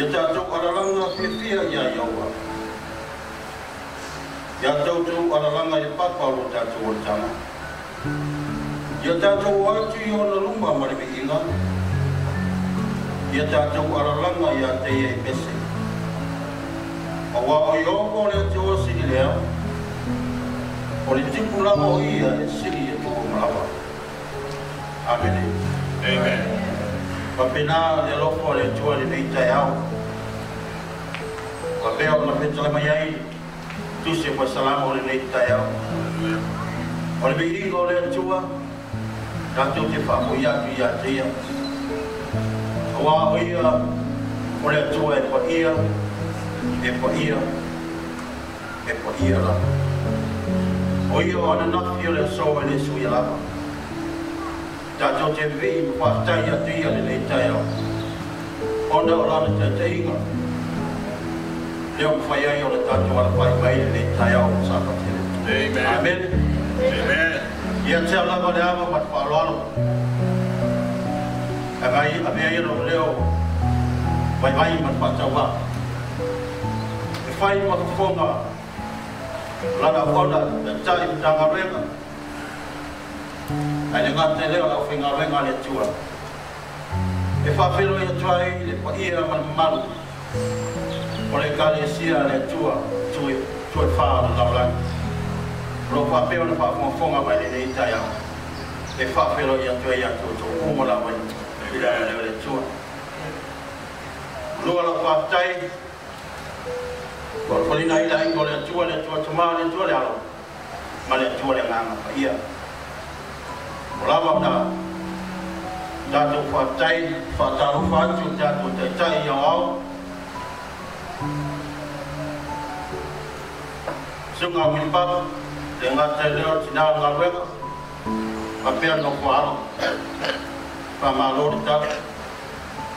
Ia tātou aralanga whiawhia ia iaua. Ia tātou aralanga i paparo tātou o tana. Ia tātou atu i ona lumba mariwi inga. Ia tātou aralanga ia te e pese. Awa o i oko le te o siri lea. O le tipu lama o ia e siri e tuko malawa. Amen. Amen. Papena le lofo le tua le veita iau. Papea o la feta le maiai. Tusi Faitau o le veita iau. O le veiringo le tua. Tātou te whapoiatu ia te ia. Awa o ia o le tua e paia. E paia. E paia la. O ia o ana nafi o le soa le sui lava. Tātou te vei whātai a tia le nei tai au. Ona o lana te te inga. Leo mwhai ai o le tātou ala whai mai le nei tai au Sapati. Amen. Amen. Amen. Ia te alawa le ama mat whaaloalo. A mai a mea ino leo mai mai mat whātaua. E whai mat whonga lana ona e tai tanga renga. Ai le ngate leo la whinga renga le tua. E Faafeiloaiga tuai le paia Malumalu. O le kale sia le tua tue whaa na laulang. Ro Faafeiloaiga na whaafonga mai le nei tai au. E Faafeiloaiga tuai atu to umala mai. Ila le tua. Lua la whaatai. Ko polina ila ingo le tua tuma le tua le alo. Ma le tua le nganga paia. Lama na tātou whātai, whātaro whātu, tātou te tai i au. Sunga wilpap, le ngātai leo tina ngā weka, pa pēr no whaaro, pa mālori tātou,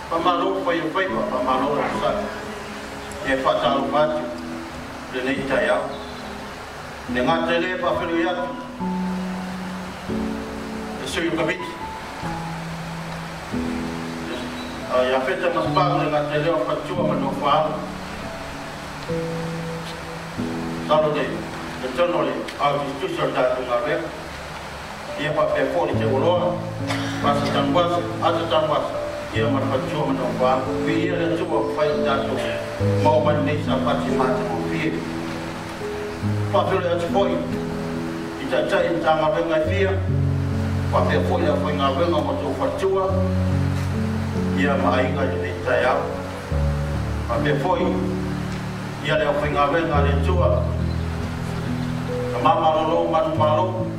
pa mālori whai o whaipa, pa mālori kusaka, e whātaro whātu, le nei tai au. Le ngātai leo pa whirui atu, sui o kabiti. Ia feta mas pāle ngā te leo whatua ma no whaaro. Talo le, le tono le, au ki tusi o tātou ngā rea. Ia pa pē fōri te oloa, pasa tanwasa, ata tanwasa. Ia ma whatua ma no whaaro. Vi ia le tua whai tātou, mau mani nei Sapati mate mo whie. Whawhile atu poi, i tā tai i tā ngā renga i whia. Whapea fwoi a whai ngā renga mo tō whatua. Ia ma ainga i nei tai au. pa me foi ia le ofinga venga le tua mama lo malumalu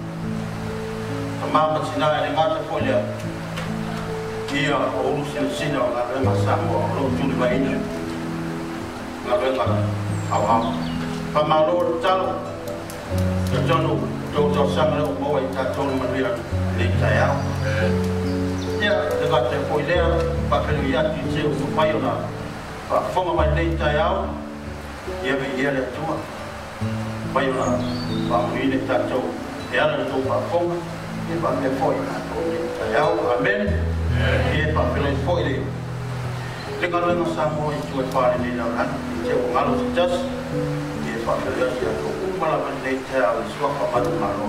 mama sina le ngata foi ia o sina na le masamo lo tuli vai na venga awa pa malo talo Tatalo Tele sang lo mo ai tatalo manira le tayao ya de gata foi le pa Faafeiloaiga se o paiona pa fonga mai le tayao ia me ia le tua paiona pa ni tato e ala to pa fonga e pa me foi na to le tayao amen e pa Faafeiloaiga foi le ngalo no samo i tu pa ni na ran se o ngalo jas e pa Faafeiloaiga to umala mai le tayao so pa Malumalu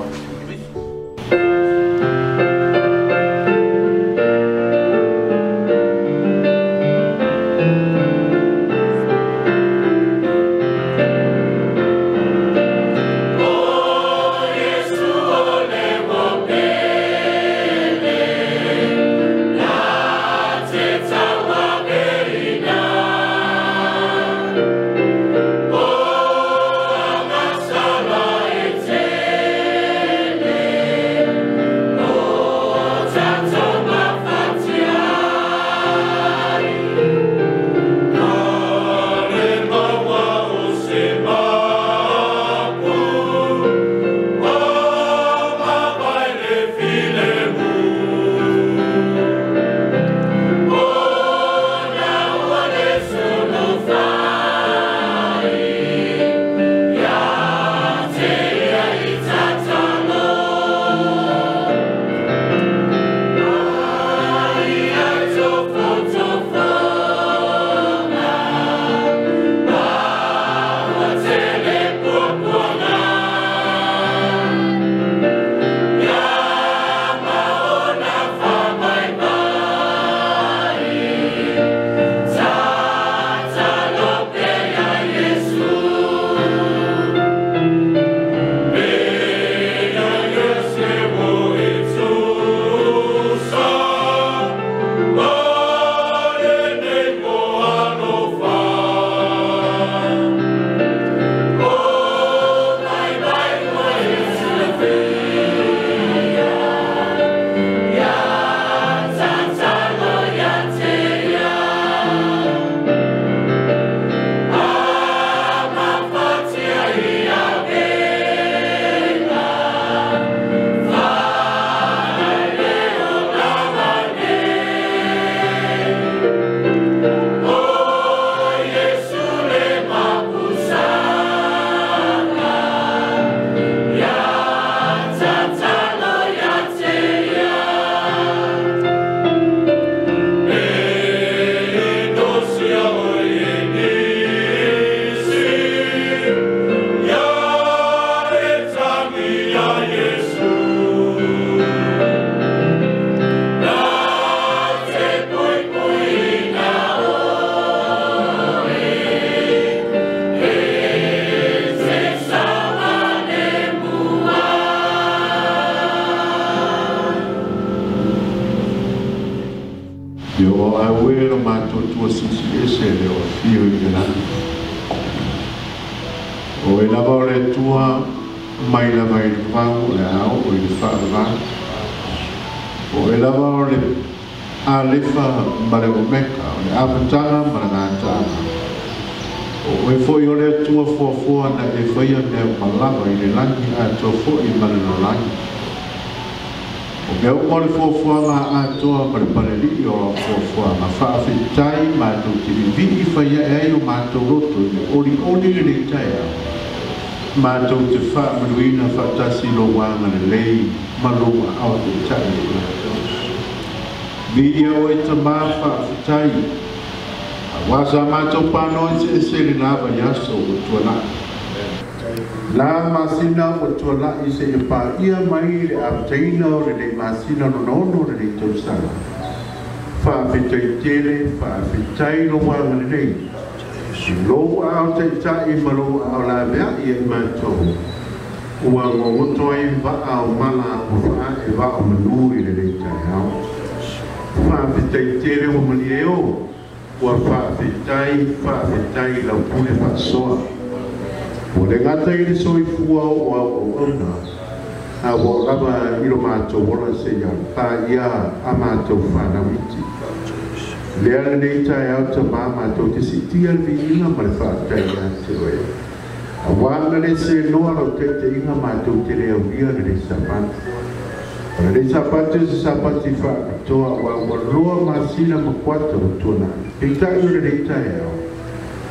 Matou te whaamaruina whaatasi lo wanga le lei malunga au te tai. Vidia o e tamā whaafitai. Wasa matou pano e se rinawa yaso o tuala. La masina o tuala i se e pā ia mai le aptaina o le masina no nono le tausanga. Faafeitai tele, whaafitai lo wanga le lei. Lo au te tai malo au la mea I matou. Ua ngoto ai va au mala o fa e va au manuri le tai au. Faafeitai tele o malieo. ua faafetai lau pule faasoa ua le gata i le soifua o auauauna a ua o lava i lo matou ola seia paia a matou fanauiti lea lenei taeao tamā matou te siʻitia le viiga ma le faafetai ate oe auaga le seloa lau teʻiteʻiga matou te leaulia lelei sapati o lelei sapati o se sapati faapitoa ua loa masina makuata o tuanaʻi peitaʻi o lelei taeao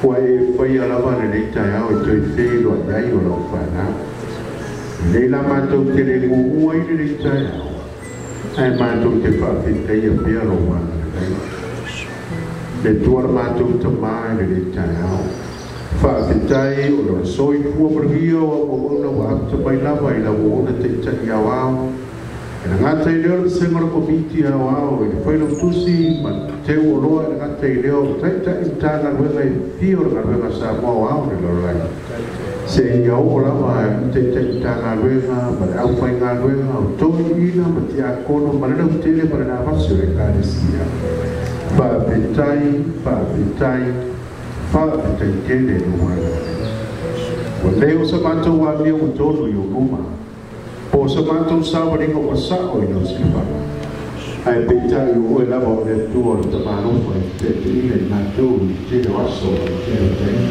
ua e faia lava lelei taeao e toe feiloaʻi ai o lau fanau lelei la matou te legu'ua i lelei taeao ae matou te faafetaia pea lo uaga le tua le matou tamā i lelei taeao faafetai o lo soifua malivia o auauauna ua atamai lava i lauo'ona teʻitaʻi aoao e na gata i leo le sega le komiti aoao i le failau tusi ma teu oloa e na gata i leo taʻitaʻi tagaluega e fio le galuega samoa aoao le lalolai seʻia o'o lava i taʻitaʻi tagaluega ma le ʻaufaigaluega o toiina ma tiakono ma le lautele ma le navasi o le ekalesia faafetai tele luaga ua lē o sa matou amia ua tonu i o luma po sa matou savaliga ua sa'o i lau silifana ae peitaʻi ua oe lava o le atua o le tamālofa i teʻiteʻiga i matou i tele o aso o le tele o taʻi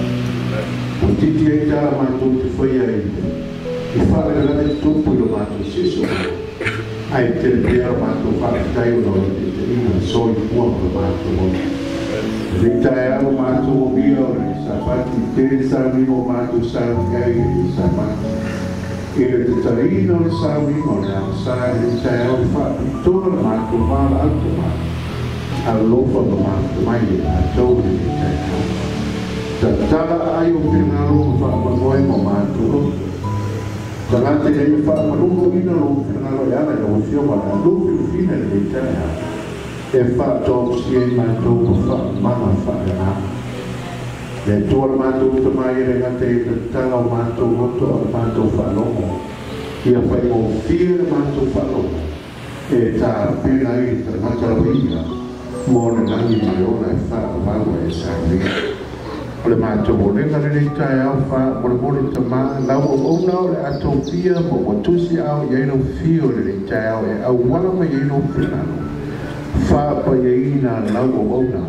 ua titi ai tala matou te faia i fa'alalale tupu i lo matou siso ae telepea lo matou faafetai o lau teʻiteʻiga soifua ma lo matou ona lei taeao matou omia o le sapati tele sauiga o matou sauiga ai le sapati i le tataliina o le sauiga o le amasā i le taeao le faapitoa le matou valaau tamā alolofa ma matou mai le matou le taeao tatala ai o finagalo faamanoe ma matou tagata i le faamalugoina lo finagalo e ala i lauafia ma le alufilufina i le taeao e faatoaosia i matou ma faamama faaelā le atua le matou tamai e le gata i tatala o matou loto o le matou faalogo ia faigofia le matou faalogo e tapena ai tagata lauiga mo le lagi ma le ona e faavaua e sauiga o le matou olega lelei taeao faamolemole tamā lauauauna o le atofia ma ua tusi ao i ai laufia o lelei taeao e auala mai ai lou finalo faapaiaina lauauauna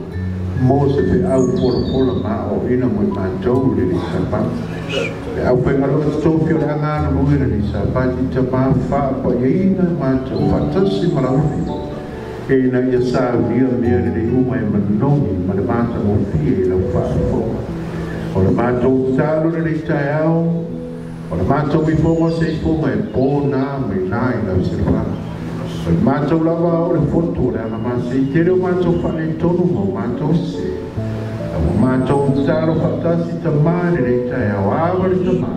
mo se feʻau polapola maʻoina mo i matou lelei sapati le ʻaufaigaluega totofi o le agalului lelei sapati tamā faapaiaina matou faatasi ma laufi e ina ia saulia mea lelei uma e manogi ma le matagofia i lau faafoga o le matou talo lelei taeao o le matou ifoga seifoga e pōna mainā i lau silifana o le matou lava o le foto o le agamaseitere o matou faaletonu ma o matou se o matou talo faatasi tamā lelei taeao ava le tamā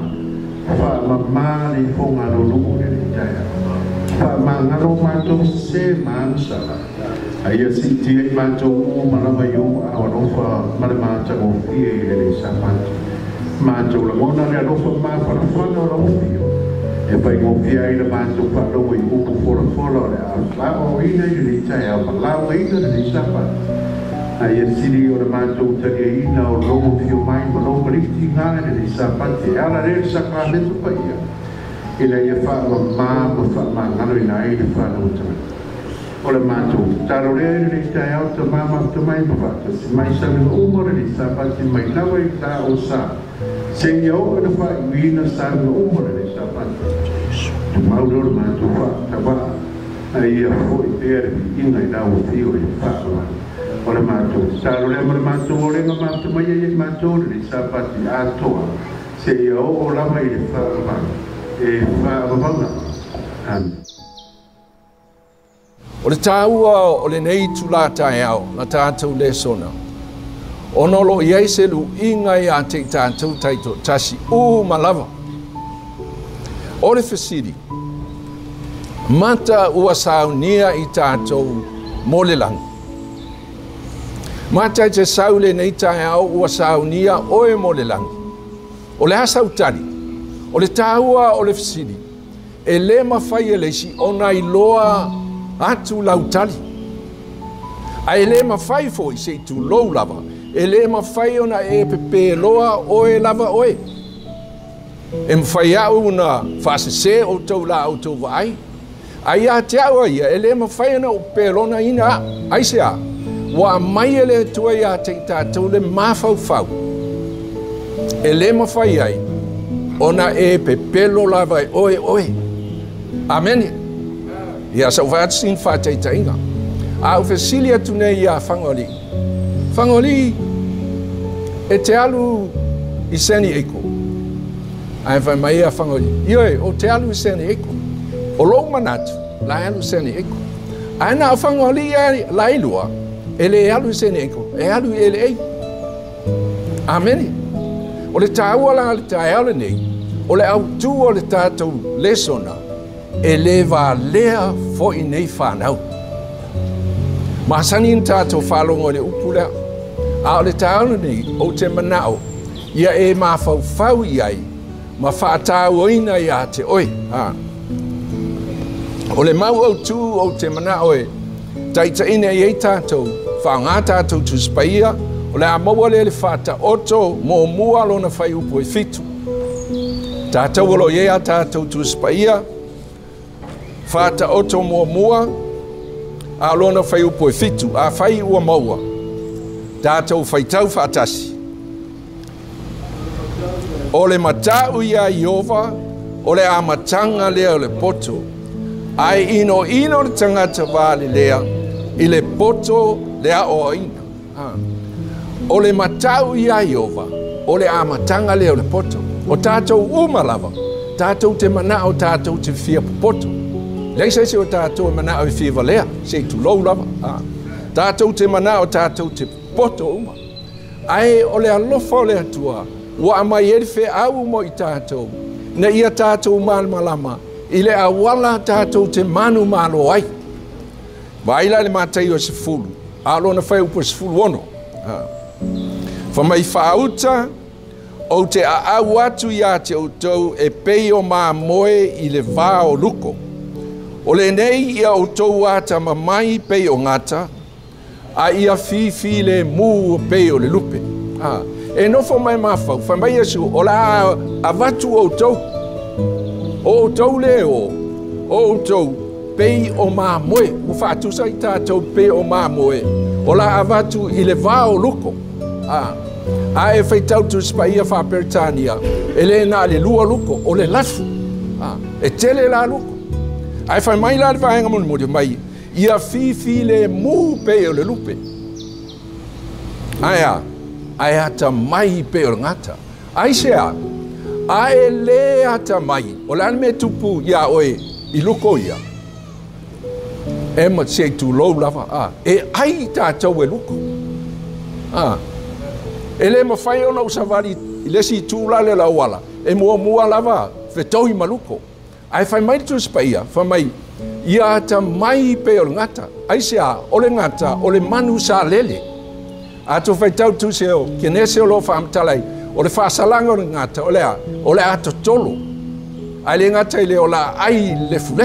faamamā le ifoga alolu'u lelei taeao faamagalo matou se mansala aia siʻitia i matou uma lava i uma aalofa ma le matagofia i lelei sapati matou lagona le alofa mafalafala o laufio e faigofia ai le matou faalogo i upu folafola o le alaoina i lelei taeao ma lauaiga lelei sapati aia sili o le matou taliaina o logo fio mai ma logo litiga i lelei sapati e ala lē le sakramento paia i le ia faamamā ma faamagalo ina ai le faaluataga o le matou talo lea i lelei taeao tamā mafutamai ma faatasi mai sauiga uma o lelei sapati mai lava i tā'osā seia o'o le faaiuina sauiga uma o lelei sapati tumau leo le matou faatava'a aia fo'i pea le vi'iga i lauafio i le fa'aloai o le matou talo lea ma le matou olega mafutamai ai ai matou o lelei sapati atoa seia o'o lava i le fa'aloai e fa'avavauna amen. O le tāua o le nei tula taeao na tātou Lesona. Ono lo iai se luʻiga iā te tātou taito tasi malava. O le fesili, mata ua saunia i tātou mo le langi. Mata i te saule nei taeao ua saunia oe mo le langi. O le asautari, o le tāua o le fesili, e le mawhai e leisi ona i loa atu lautali. Ai le mawhai fo I se tu lou lava. E le mawhai ona e pepe loa oe lava oe. E mawhai au na whaasese o tau la au tau vai. Ai a te aua ia, e le mawhai ona o pelona ina. Ai se a. Wa mai e le tua ia te tātou le mawhau. E le mawhai ai. Ona e pepelo lava oe oe. Amen. Ia sa uwhat sin whatai tainga. A ufesilia tune ia whangoli. Whangoli e te alu I seni eko. Ai whai mai a whangoli. Ioe, o te alu I seni eko. O lou manatu, la alu seni eko. Ai na whangoli ia la ilua, e le alu seni eko. E alu e le ei. Amen. O le tāua la le tāeale nei, o le autu o le tātou Lesona, e le wā lea fo I nei whanau. Mahasani in tātou whalongo le upulea, a o le tāeale nei, o te manao, ia e mawhau iai, ma whaatau oina ia te oi. O le mau autu o te manao e, taita ina I tātou, whaanga tātou Tusi Faitau, o le amaua le whata oto mo mua lona whai upo e fitu. Tātou alo ia tātou Tusi Faitau, whata oto mo mua, a lona whai upo e fitu, a whai ua maua. Tātou whaitau whatasi. O le matau ia Iova, o le amatanga lea o le poto, ai ino le tangata vale lea, I le poto lea o ina. O le matau ia Iova, o le amatanga lea o le poto, o tātou umalava, tātou te manao, tātou te fia poto. Leisa se o tātou manao I fia valea, se tu lou lava. Tātou te manao, tātou te poto uma. Ai o le alofa o le atua, wa mai e fe au mo I tātou, na ia tātou malama, I le awala tātou te manu malo ai. Waila le matai o Sefulu, alo na whai upo Sefulu ono. Whamai whauta, o te au atu ia te outou e pei o mā moe I le wā o luko. O le nei ia outou ata mamai pei o ngata, a ia fifi le mu o pei o le lupe. E nofo mai mawhau, whamai asu, o la avatu outou. O outou le o outou pei o mā moe, u whaatusa I tātou pei o mā moe, o la avatu I le wā o luko. A e Faitau Tusi Faitau Faapitoa, e le na le lua luko, o le lafu, e tele la luko. Ai whai mai la le whaenga moni mai, ia fifi le mu pei o le lupe. Ai ata mai pei o le ngata. Ai sea, a e le ata mai, o le ane me tupu ia oe, I luko ia. E ma se tu lou lava, e ai tātou e luko. E le mawhai ona usawari, I lesi tūla le lauala, e mua lava, whetoi maluko. Ai whai mai Tusi Faitau, whai mai, ia ata mai pe o le ngata. Ai sea, o le ngata, o le manu sa lele. A to Faitau Tusi o, ke nese o lo whaamtalai, o le whaasalanga o le ngata, o le ato tolo. Ai le ngata I le o la ai lefu.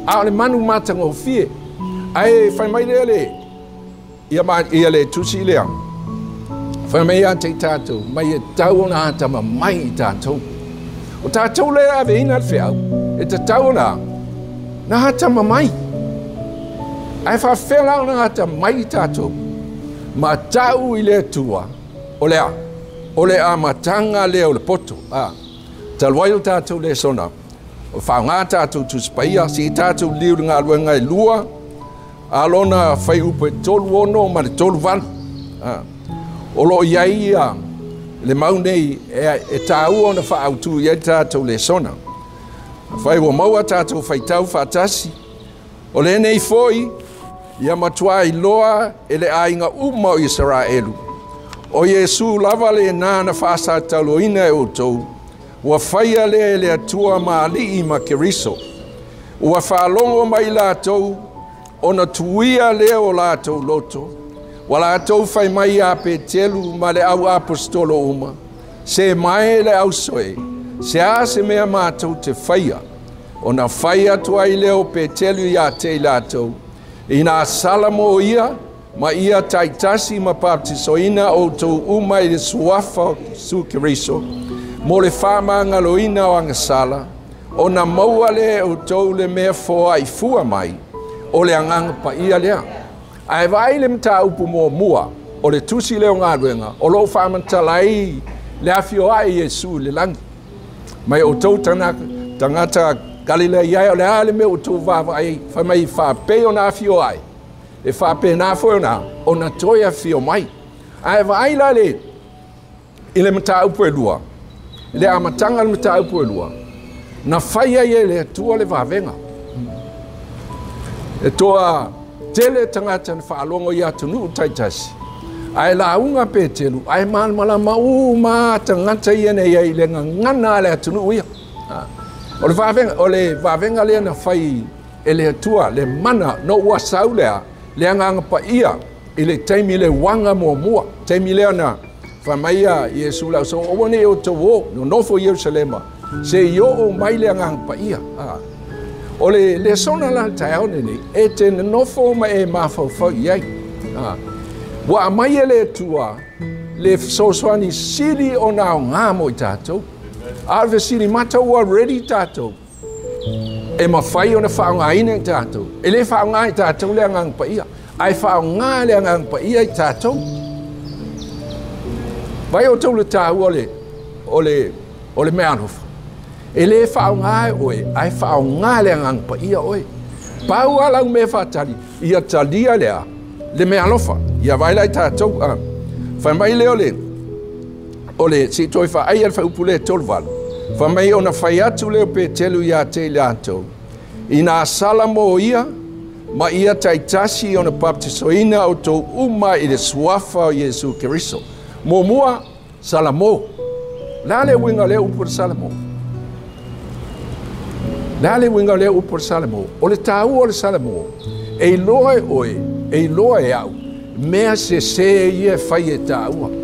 A o le manu matanga o fie. Ai whai mai le, ia le Tusi lea. Whai mai a te tātou, mai e tau ona ata ma mai I tātou. O tātou le ave ina le whiau, e te tau ona, na hata ma mai. Ai whawhela ona hata mai tātou, ma tau I le tua, o le amatanga le o le poto. Talwai o tātou Lesona, o whaunga tātou Tusi Faitau, si tātou liu ngā luenga I lua, a lona whai upo e tolu ono, ma le tolu vanu. O lo iai le mau nei e tāua ona whaautu I tātou Lesona. Whai wa maua tātou Faitau whaatasi. O le nei foi, ia matua I loa e le ainga uma o Israelu. O Iesu lava le nāna whaasa taloina e outou. Ua whaia le atua ma Alii ma Keriso. Ua whaalongo mai lātou, ona tuia le o lātou loto. Wala atou whai mai a pe telu ma le au apostolo uma. Se mai le au soe. Se a se mea mātou te whaia. O na whaia tua I leo pe telu I a te lātou. Ina sala mo ia, ma ia taitasi ma paptisoina o tau uma i le suafa su Keriso. Mo le whamangaloina o anga sala, o na maua le o tau le mea foa i fua mai, o le anganga pa ia lea. Ai vai le mta upu mua, o le tusi leo ngāruenga, o lo whamantalai le Faafeiloaiga Iesu le langi. Mai o tau tangata Galilea iai o le ale me o tau vava ai, whamai whapeo na Faafeiloaiga. E whape na fo na, o na toia fio mai. Ai vai la le, i le mta upu e lua, le amatanga le mta upu e lua, na whaia ie le tua le vavenga. E toa tele tangata na whaalongo ia tunu taitasi. Ai la unga pe telu, ai mala ma tangata ia ne ia le ngana le tunu ia. O le vavenga le na whai e le tua, le mana no ua saulea, le anganga pa ia, i le taimi le wanga mua, taimi le ana, whamaia Iesu lau, so o wane o tawo, no nofo Yerusalema, se yo o mai le anganga pa ia. O le Lesona la tau nini, e te nofo ma e mawhawhau iai. Wa mai e le tua, le soswani siri o nao ngamo i tātou. Arve siri mata ua ready tātou. E mawhai o na whaonga ina i tātou. E le whaonga i tātou le angang pa ia. Ai whaonga le angang pa ia i tātou. Vai o tau le tāu o le mea anofa. E le whaonga e oe, ai whaonga le angang pa ia oe. Pau alau me whatali, ia talia lea, le mea alofa. Ia vailai tātou, whamai leo le si toi wha ai alfa upule tolvalu. Whamai o na whai atu leo pe telu ia te le atou. I nā sala mo ia, ma ia taitasi o na baptisoina o tō uma i le suafa o Iesu Keriso. Mo mua, sala mo. La le winga leo upur sala mo. La le winga leo upur sala mo. O le tāu o le sala mo. E loe oe, e loe au. Mea se ia whai e tāua.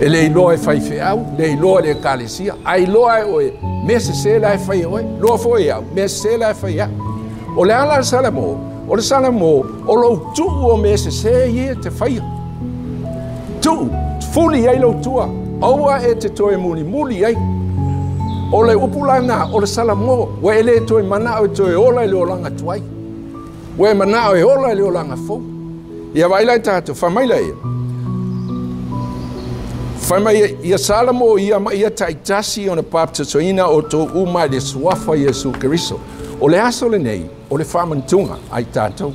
E le iloa e whai whiau, le iloa le kalesia. Ai loa e oe, mea se la e whai oe, loa fo e au, mea se la e whai au. O le ala salamo, o le salamo, o lo tu o mea se ia te whai. Tu, fuli ai lo tua, aua e te toe muli ai. O le upulana, o le salamo, wa e le toe mana o toe ola le olanga tuai. Wa e mana o e ola le olanga fo. Ia vailai tātou, whamaila ia. Whamai ia salamo ia ma ia taitasi o na baptisoina o tō uma le suafa Iesu Keriso. O le aso le nei, o le whamantunga ai tātou.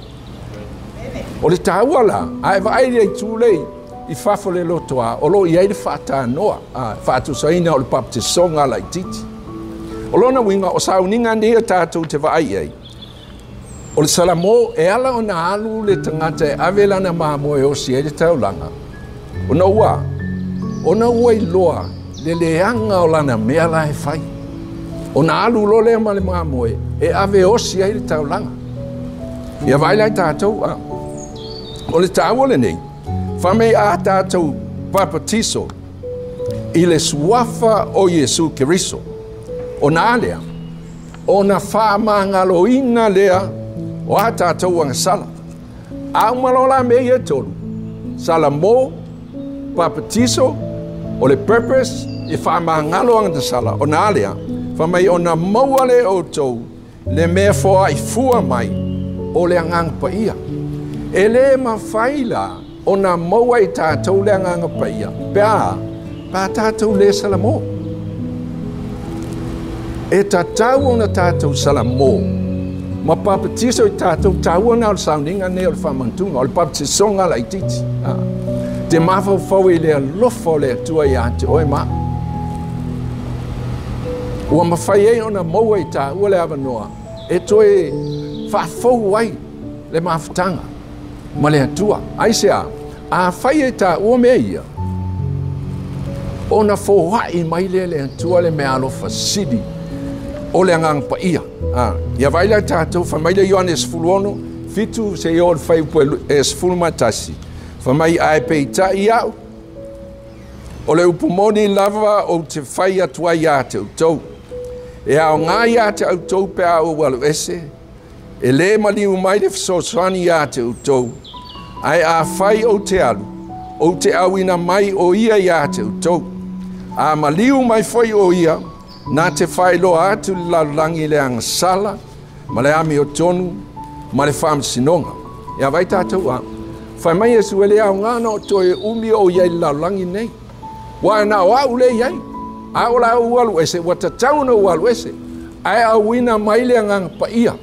O le tāuala, ai vai rei tūlei i whafole lotoa, o lo iai le whata noa, whatusaina o le baptisonga lai titi. O lona winga o Sauniga nia tātou te vai ai. O le salamo e ala o na alu le tangata e avela na māmoe o si e le taulaga. O na ua i loa le leanga o lana mea la e whai. O na alu lo lea ma le māmoe e ave o si e le taulaga. Ia vai lai tātou. O le tāua le nei, whamei a tātou papatiso i le suafa o Iesu Keriso. O na alea, o na whamangaloina lea o a tātou anga sala. A umalola me ia tolu. Sala mo, papatiso, o le purpose, i whamangalo anga sala. O na alea, whamei o na maua le o tau, le mea foa i fua mai, o le angang pa ia. E le mawhaila, o na maua i tātou le angang pa ia. Pea, pa tātou le sala mo. E tātou o na tātou sala mo. Ma papatiso i tātou tāua na o Sauniga ne o le whamantunga, o le papatisonga la i titi. Te mawhau i le alofo le atua i ate oe ma. Ua mawhai e o na maua i tāua le avanoa, e toe whafau ai le mawhatanga, ma le atua. Aisea, a whai e tāua mea ia, o na whauhai mai le atua le mea alofa sidi, o le angang pa ia. Ia vaila tātou, whamaila Ioane Sefuluono, fitu se i ol whai upu Sefulumatasi. Whamai ae peita i au. O le upumoni lava o te whai atua i a te utou. E ao ngā i a te utou pe au walu ese. E le maliu mai le fesosani ia te utou. Ai a fai o te alu. O te awina mai o ia ia te utou. A maliu mai foi o ia. Nā te whailoa atu le lalulangi le angasala. Ma le ami o tonu. Ma le whamsinonga. Ia vai tātou a. Whai mai e suele au ngāna o toe umi o iai le lalulangi nei. Wa na o au le iai. A o la o alu ese. Wa ta tauna o alu ese. Ai a wina mai le ngang paia.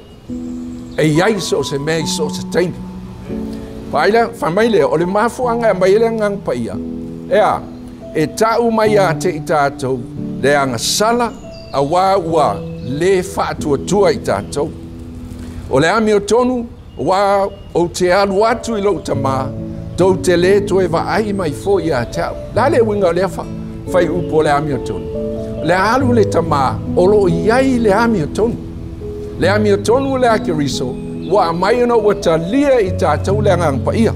E iai so se mei so se taini. Paila, whamai leo, o le mafuanga e mai le ngang paia. Ea, e tau mai a te i tātou, le anga sala, a wā ua le whātua i tātou. O le ami o tonu, wā o te alu atu i lau tamā, tau te le to e ai mai fo i a tau. La le winga le whai upo le ami o tonu. Le alu le tamā, o lo iai le ami o tonu. Le ami o tonu le ake riso, wa mai ona wa talia i tātou le ngang paia.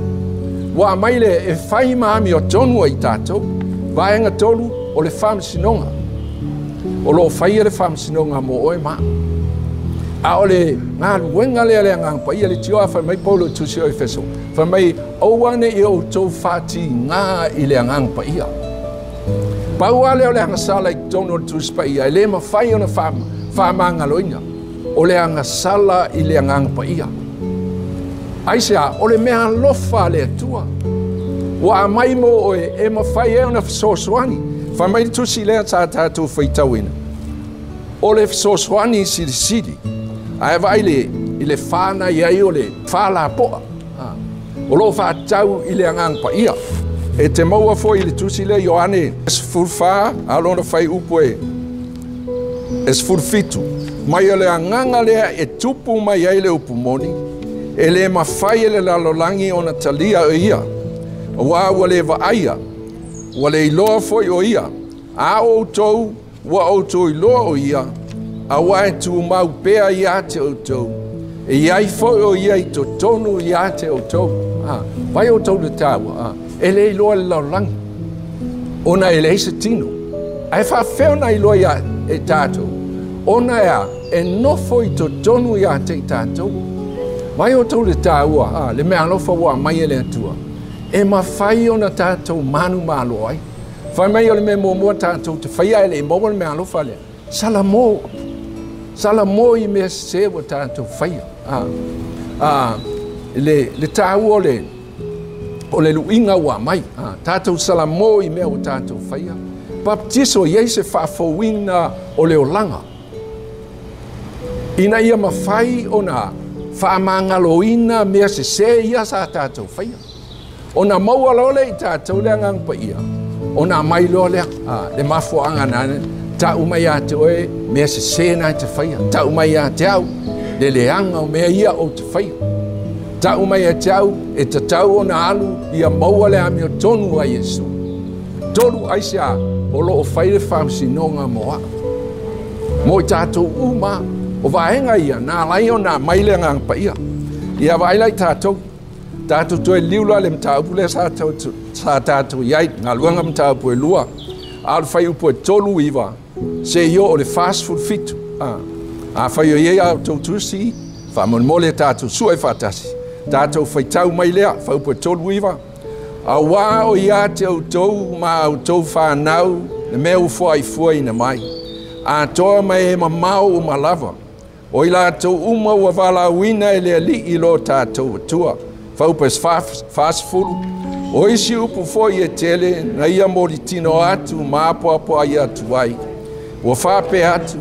Wa mai le e whai maami o tonu i tātou, vaenga tolu o le whamsinonga. O lo whai le whamsinonga mo oe maa. A o le ngā ruenga le ngang paia le tioa whai mai polo tusi o feso. Whai mai auane i o tau whati ngā i le ngang paia. Paua leo le hangasala i tonu o tusi paia, e le ma whai ona whamanga loina. O le anga sala i le ngang paia. Aisea, o le mea lofa le atua. Wa mai mo oe e mawhai e ona fisosoani. Wha mai tusi lea tātou Faitau ina. O le fisosoani siri. Ae vai i le whana iai o le whala poa. O lo whātau i le ngang paia. E te maua foi i le tusi lea Ioane. Sefulua'i, alona whai upo e. Sefulufitu. Mai le anganga lea e tupu mai ai le upumoni. E le mawhai e le lalolangi o na talia o ia. Wa le vaaia. Wa le iloa foi o ia. A o tou, wa o tou iloa o ia. A wa e tu mau pea ia te o tou. E iai foi o ia i to tonu ia te o tou. Vai o tou le tawa. E le iloa le lalolangi. Ona e le eise tino. Ai whawheo na iloa ia e tātou. Ona ea, e nofo i to tonu ia te i tātou. Vai o tau le tāua, le mea alofa wa mai e le atua. E mawhai o na tātou manu malo ai. Whai mai o le mea mua tātou te whaia e le momo le mea alofa lea. Salamo. Salamo i mea se wa tātou whaia. Le tāua o le luinga wa mai. Tātou salamo i mea o tātou whaia. Baptiso iei se whaafowina o le olanga. Ina ia mawhai o na whaamangaloina mea se ia sa tātou whaia. O na maua lole i tātou lea ngang paia. O na mai lole le mafuanga nane. Ta umai a te oe mea se nai te whaia. Ta umai a te au le leanga o mea ia o te whaia. Ta umai a te au e te tau o na alu ia maua le ami o tonu a Yesu. Tolu aisia o lo o whaire whamsinonga moa. Mo i tātou uma. O vaenga ia, nā lai o nā maile ngang paia. Ia vailai tātou. Tātou toi liula le mtaupu le sa tātou iai. Ngā luanga mtaupu e lua. Alu whai upo e tolu iwa. Se io o le fast food fitu. A whai o iei au tau tusi. Whamon mole tātou sua e whatasi. Tātou Faitau mai lea. Whai upo e tolu iwa. A wā o ia te au tau ma au tau whanau. Le mea ufua i fua ina mai. A toa mai e mamau o malava. O i lātou uma ua walauina e le Alii i lo tātou atua. Whaupes whaasfulu. O isi upu foi e tele na ia mori tino atu māpoapoa i atu ai. Ua whape atu.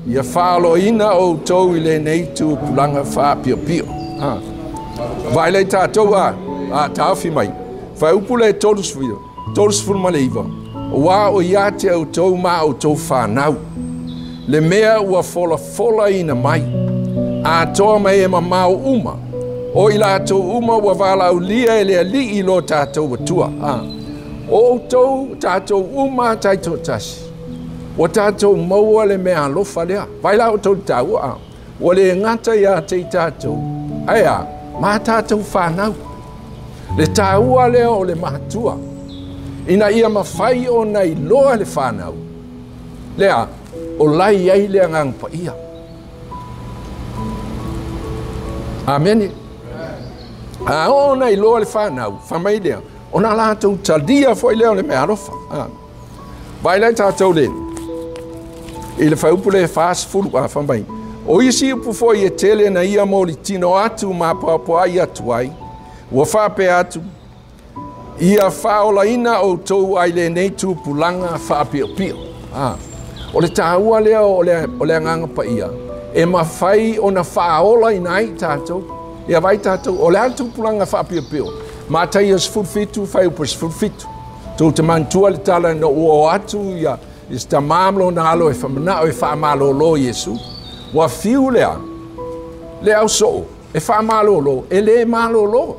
Ia whaaloina o tau i le neitu pulanga Faapitoa. Vailei tātou tāwhi mai. Whaupu le tolusfulu ma le iwa. O wā o ia te au tau ma o tau whanau. Le mea ua fola ina mai. A toa mai e mamau uma. O i lātou uma ua walau lia e le Alii i lo tātou atua. O tātou uma tātou tasi. O tātou maua le mea alofa lea. Vai lau tau tāua. O le ngata ia te tātou. Aia, mā tātou whanau. Le tāua lea o le mahatua. Ina ia mawhai o nei loa le whanau. Lea, o lai ai lea ngang paia. Amen. Ona I loa le whanau, whamai lea. Ona lātou talia foi leo le mea rofa. Vai lai tātou le. I le whaupule Sefulua'i whamai. O isi upu foi e tele na ia mōli tino atu mā pāpua i atu ai. Ua whape atu. Ia whaolaina o tau ai le nei tūpulanga Faafeiloaiga. O le tāua lea o le anganga paia. E mawhai o na whaola inai tātou. Ia vai tātou o le tūpulanga Faafeiloaiga. Mātai o Sefulua'i whai upa Sefulua'i. Tau te mantua le tala na o atu ia. Is ta mamlo na alo e whamana o e whamalolo Yesu. Wa fiu lea. Le au so. E whamalolo. E le malolo.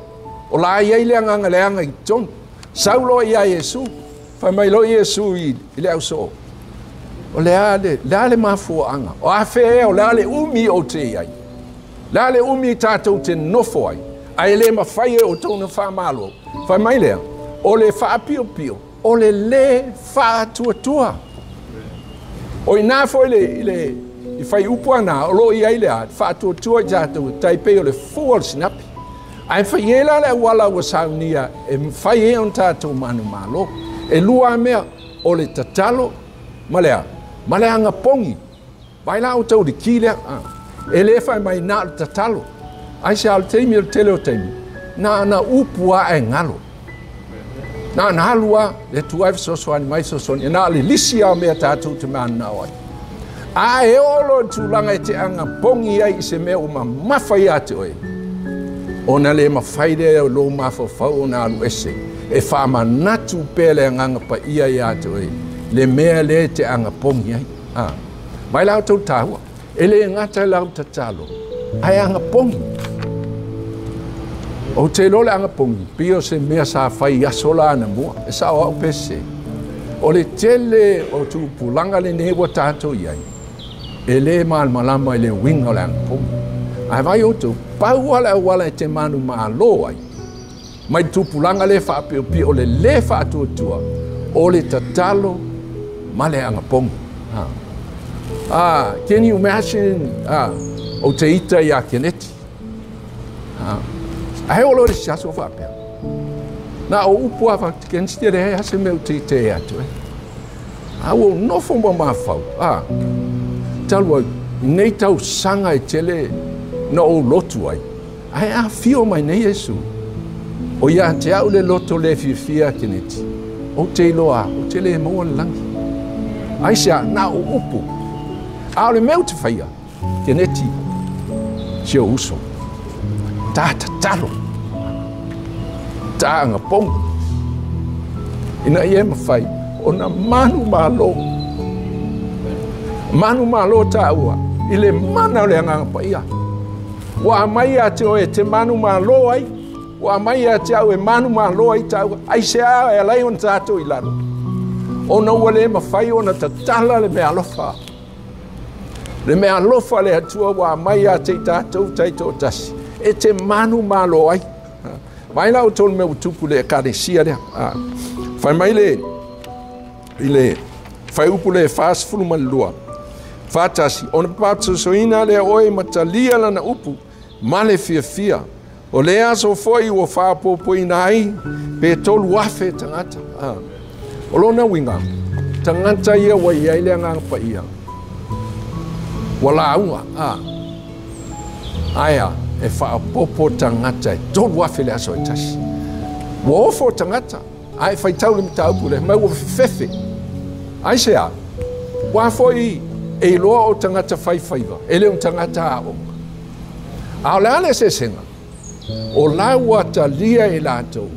O la iai le anganga le anga I ton. Saulo ia Yesu. Whamailo Yesu I le au so. O le ale mafua anga. O a whea o le ale umi o te iai. Le ale umi tātou te nofo ai. Ai le mawhai o tōna whamalo. Whamai lea. O le whaapio. O le whātua. O I nā fo I whai upuana o lo iai lea. Whātua tātou taipei o le fuol sinapi. Ai whai ela le wala wa Sauniga e whai on tātou Malumalu. E lua mea o le tatalo malea anga pongi. Vai la o tau di kilea. E le whai mai nā le tatalo. Ai se al teimi o tele o teimi. Na upua e ngalo. Na halua le tuai sosoani mai sosoani. E na le lisia mea tātou te mea nao ai. A e olo tūlanga e te anga pongi ai se mea o mawhai ate oi. Ona le mawhaire o lo mawhawhau o na alu ese. E whaama natu pele anga paia I ate oi. Le mea le te anga pongi ai. Mai lau tau tāhua. E le ngata lau tatalo. Ai anga pongi. O te lo le anga pongi. Pio se mea sa whai asola ana mua. E sa o au pese. O le tele o tu pulanga le newa tātou iai. E le malama I le winga o le anga pongi. Ai vai o tu. Pau wala e te Malumalu ai. Mai tupulanga le Faafeiloaiga o le whaatuatua. O le tatalo ma le anga pongi. Can you imagine o te ita I a keneti? Ai o lo le siaso whapea. Na o upua whaktikenstia le hea se meu te ite atu. O nofo ma mawhau. Talua, nei tau sanga e tele na o lotu ai. Ai a fio mai nei Yesu. O ia te au le loto le fia keneti. O te iloa, o te le moa langi. Ai sea na o upu. A le meu te whaia. Keneti. Si o uso. Tā tatalo. Tā anga pongu. Ina ia mawhai. O na Malumalu. Malumalu tā ua. I le mana o le anga paia. Wa mai ate o e te Malumalu ai. Wa mai ate au e Malumalu ai tau. Ai se a e lai on tātou I laro. O na ua le mawhai o na tatala le mea alofa. Le mea alofa le atua wa mai ate I tātou taito tasi. E te Malumalu ai. Mai lau tolu me utupu le karesia lea. Whai mai le. I le. Whai upu le Sefulua'i. Whātasi. O na pātu soina le oe matalia lana upu. Male fia. O le aso foi o whāpopoina ai. Pe tolu afe tangata. O lona winga. Tangata ia wa iai le ngang paia. Wala aunga. Aia. E whaapopo tangata. E tolu afe le aso e tasi. Wa ofo tangata. Ai Faitau le mita upu le. Mai wa fefe. Ai sea. Wa foi e loa o tangata whaiwhaiva. Ele un tangata aonga. Ao le ale se senga. O laua talia e lātou.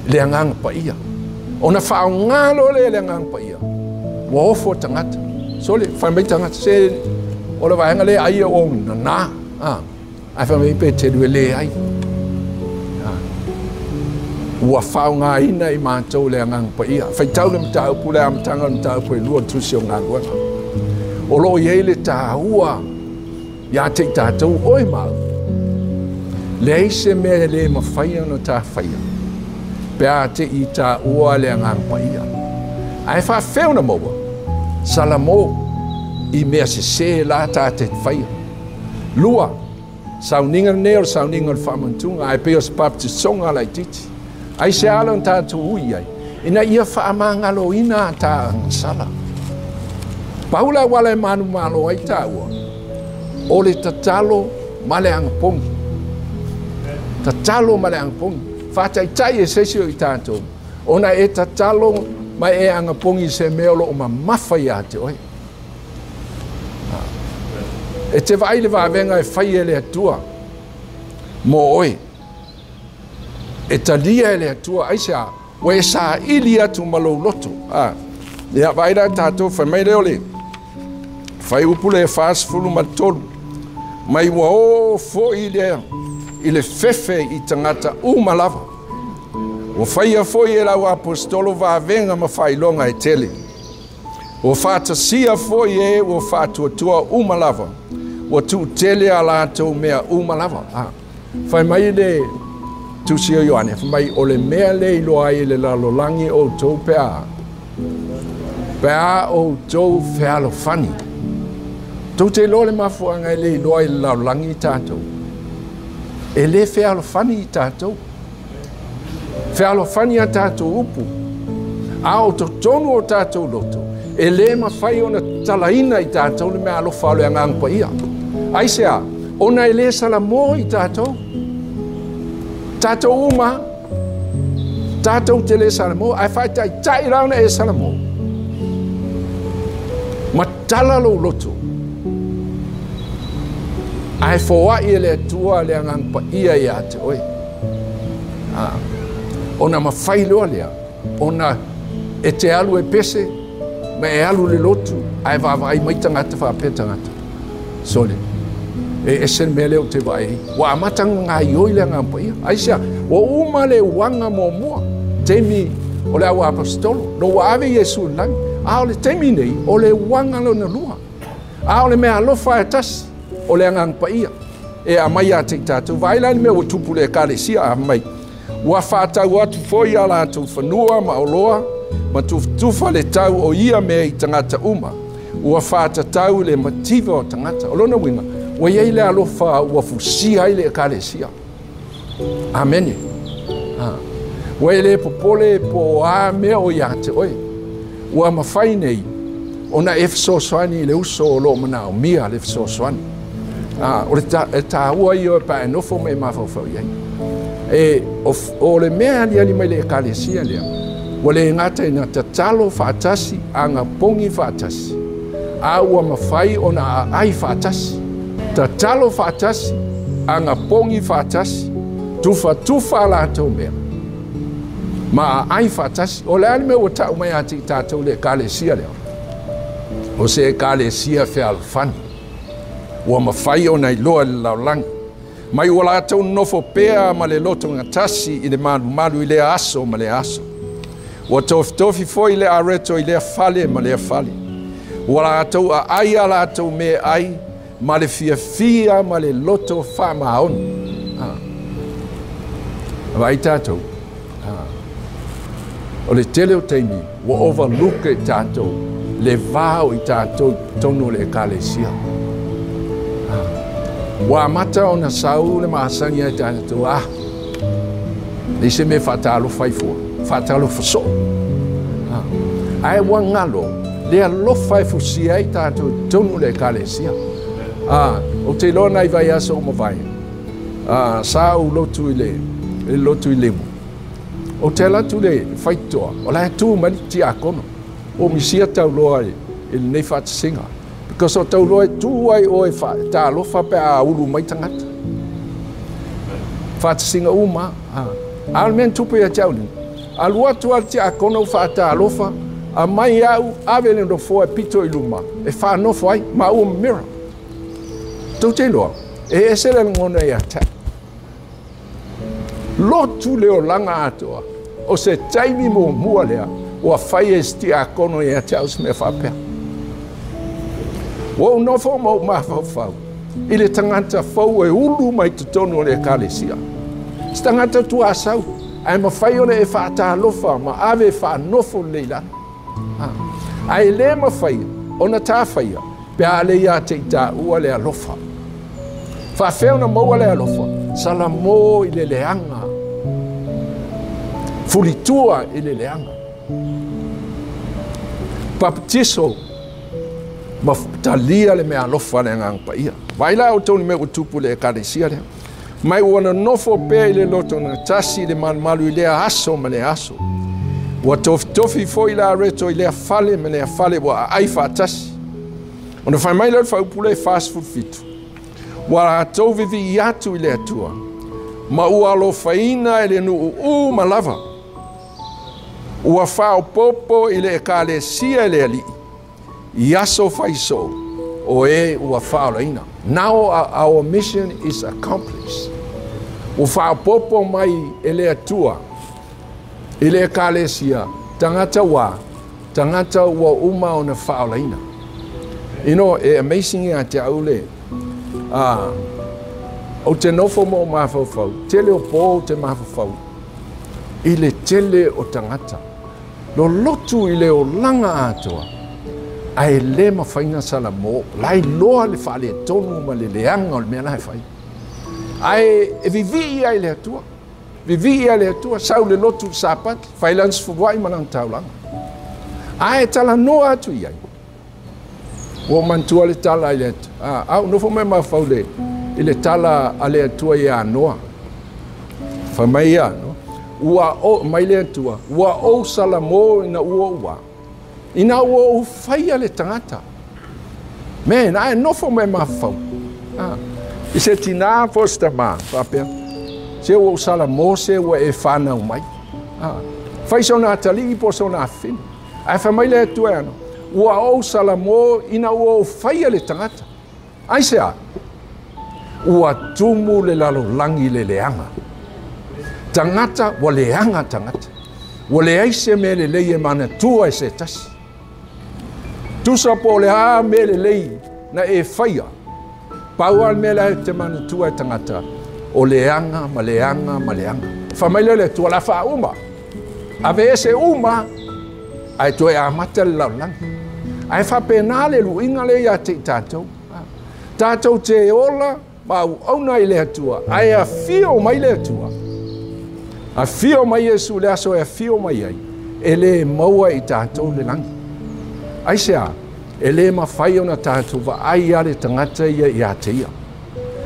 Le angang paia. O na whaongalo le angang paia. Wa ofo tangata. So le whaimai tangata se. O le waenga le aia o na. Ai whaimai pe te rue le ai. Ua whaonga ina I mātou le angang paia. Faitau le mta upu le amatanga le mta upu e lua tusi o ngā guanga. O lo iei le tāua. Ia te tātou oi mau. Le eise mea le mawhaia no tā whaia. Pea te I tā ua le angang paia. Ai whawheuna maua. Salamo I mea se la tā te whaia. Lua. Sauniga ne o Sauniga le whaamantunga, ai pe o Sapati songa lai titi. Ai se ala on tātou ui ai. Ina ia whaamangalo ina tā sala. Paula wale Malumalu ai tāua. O le tatalo male angapongi. Tatalo male angapongi. Whātaitai e sesio i tātou. Ona e tatalo mai e angapongi se meolo o ma mawhai a te oi. E te vai le vāwenga e whai e le atua. Mo oi. E talia e le atua aisea. Wa e sa ili atu malou loto. Ia vaira tātou whai mai leo le. Whai upule e whaasfulu matolu. Mai wa o fo i lea. I le fefe i tangata umalawa. O whaia foi e lau apostolo vāwenga ma whailonga e tele. O whātasia foi e o whātuatua umalawa. O tu tele a lātou mea umalawa. Whai mai le tusi o Ioane. Whai mai o le mea le iloa i le lalolangi o tau pea. Pea o tau whialo whani. Tau te lo le mafuanga i le iloa i le lalolangi i tātou. E le whialo whani i tātou. Whialo whani a tātou upu. A o tonu o tātou loto. E le mawhai o na talaina i tātou le mea alofa o le Angang Paia. Aisea, ona e le salamo i tātou. Tātou uma. Tātou te le salamo. Ai whaitai tai rauna e salamo. Ma talalo loto. Ai foai e le atua le Angang Paia i ate oi. Ona mawhailua lea. Ona e te alu e pese. Ma e alu le lotu. Ai vavai mai tangata whapea tangata. Sole. E sen me leo te vai. Wa amatanga ngā ioi le Angang Paia. Aisea, o uma le wanga mo mua. Teimi o le au apostolo. No wa ave Yesu lang. A o le teimi nei. O le wanga lo na lua. A o le mea alofa e tasi. O le Angang Paia. E a mai a te tātou. Vailani me o tupu le kālesia a mai. Ua whātau atu foi a lātou whanua ma oloa. Ma tufa le tau o ia mea i tangata uma. Ua whātatau le mativa o tangata. O lona winga. Ua iei le alofa ua fusia i le kālesia. Amene. Ua le popole po a mea o ia te oi. Ua mawhai nei. Ona efso swani le uso o lo mana o mia le efso swani. O le tā ua i o e pa e nofo me mawhawhau iei. E o le mea ali mai le kālesia lea. Ua le ngata ina tatalo whaatasi anga pongi whaatasi. A ua mawhai o na ai whaatasi. Tatalo whaatasi anga pongi whaatasi. Tufa lātou mea. Ma ai whaatasi. O le ani me o tau mai ati tātou le kālesia lea. O se kālesia whialo whani. Ua mawhai o na iloa le laulangi. Mai ua lātou nofo pea ma le loto ngatasi i le malu i le aso ma le aso. Ua tofi foi le areto i le fale ma le fale. Ua lātou a ai a lātou me ai ma le fia ma le loto wha maon. Vai tātou. O le tele o teimi, ua overlook e tātou, le vāo i tātou tono le kālesia. Wa amata o na sau le maasangi ai tātou. Nei se me whatalo whaifua. Whatalo whaso. Ai wa ngalo. Le alofa e fusi ai tātou tonu le kālesia. O te lona i vai asa o mawai. Sau lotu i le. Lotu i lemu. O te latu le whaitoa. O lai tū mani ti a kono. O misia tau loa i le nei whatasinga. Because o tau loe tūai o e tā alofa pe a uru mai tangata. Whatasinga uma. Al men tupu ia tauni. Al watu al te a kono whata alofa. A mai au avele no fo e pito i luma. E whanofo ai ma ua mira. Tau te loa. E esere ngona ia ta. Lotu leo langa atoa. O se taimi mo mua lea. O a whai e sti a kono ia taus me whapea. O nofo mo mawhawhau. I le tangata whau e ulu mai te tono le kālesia. Se tangata tu asau. Ai mawhai one e whaata alofa. Ma ave whanofo leila. Ai le mawhai. Ona tā whaia. Pe a le ia te ita ua le alofa. Faafeo na maua le alofa. Salamo i le leanga. Fulitua i le leanga. Papatiso. Maftalia le mea alofa le ngang paia. Vaila o toni me utupu le karesia le. Mai wana nofo pea i le loto na tasi le malumalu i lea aso ma le aso. Wa tofi foi la reto i lea fale ma lea fale wa aifa atasi. Ona fai mai leo fai upule fast food fitu. Wa tau vivi i atu i lea tua. Ma ua alo faina i le nuu malava. Ua fao popo i le kale sia i le ali. Yaso faiso o e ua fao laina. Now our mission is accomplished. Ua fao popo mai i le atua. I le kale sia. Tangata ua uma o na fao laina. You know, amazing ia te aule. O te nofo mo mawhawhau. Tele o po te mawhawhau. I le tele o tangata. Lo lotu i le o langa atoa. Ai le mawhaina sala mo. Lai loa le whale tonu ma le leanga o le mea lai whai. Ai e vivi ia i le atua. Vivi ia le atua. Sau le lotu Sapati. Whailan Sefulua'i manang Taulaga. Ai tala noa atu iai. O mantua le tala i le atu. Au nofo mai mawhau le. I le tala a le atua i anoa. Whamai ia, no? Ua o, mai le atua. Ua o salamo ina ua. Ina ua whaia le tangata. Men, ai nofo mai mawhau. I se tina fosta maa, whapea. Se ua salamo se ua e whanau mai. Whai sona atali i po sona afini. Ai whamai le atua ano. Ua o salamo ina ua whaia le tangata. Ai se a. Ua tumu le lalo langi le leanga. Tangata wa leanga tangata. Wa le aise me le lei e mana tua e se tasi. Tusa po le a me le lei na e whaia. Paua me le te mana tua e tangata. O leanga, ma leanga, ma leanga. Whamaile le tua la wha uma. Ave ese uma. Ai toi a mata le lau langi. Ai whapena le luinga le ia te tātou. Tātou te ola. Ma auna i le atua, ai a fio mai le atua. A fio mai Yesu le aso e a fio mai ai. E le maua i tātou le langi. Ai sea, e le mawhai o na tātou wa ai ale tangata ia i a te ia.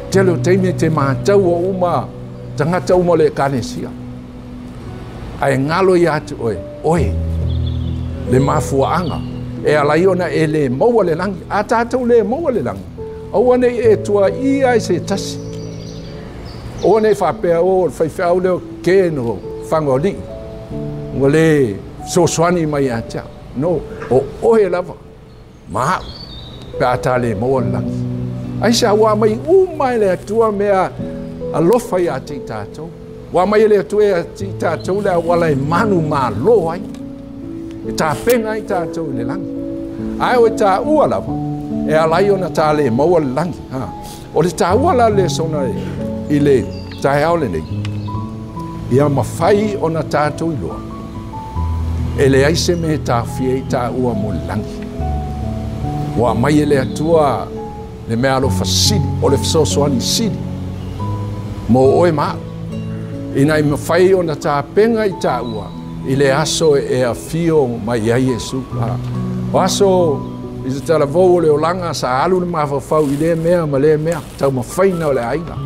Te leo teime te mātau o uma, tangata uma le kānesia. Ai ngalo i atu oe, le mafuaanga. E alaiona e le maua le langi, a tātou le maua le langi. O ane e tua ia i se tasi. O ane whapea o whaiwhau leo ke no whangoli. Ngo le soswani mai a tia. No, o ohe lava. Maa, pe atale maua langi. Aisa wa mai umai le atua mea alofa i a te tātou. Wa mai le atua i a te tātou le wala e manu maa lo ai. E tā penga i tātou le langi. Ai o e tā ua lava. E alai ona tale maua le langi. O le tāua la Lesona i le tāheau le nei. Ia mawhai ona tātou i loa. E le aise me tāwhia i tāua mo le langi. Wa mai e le atua le mea alofa sidi. O le fisosoani sidi. Mo oe maa. Ina i mawhai ona tāpenga i tāua. I le aso e a fio mai ai Yesu. O aso I se tala vou le o langa sa alu le mawhawhau I le mea ma le mea. Tau ma whaina o le aiga.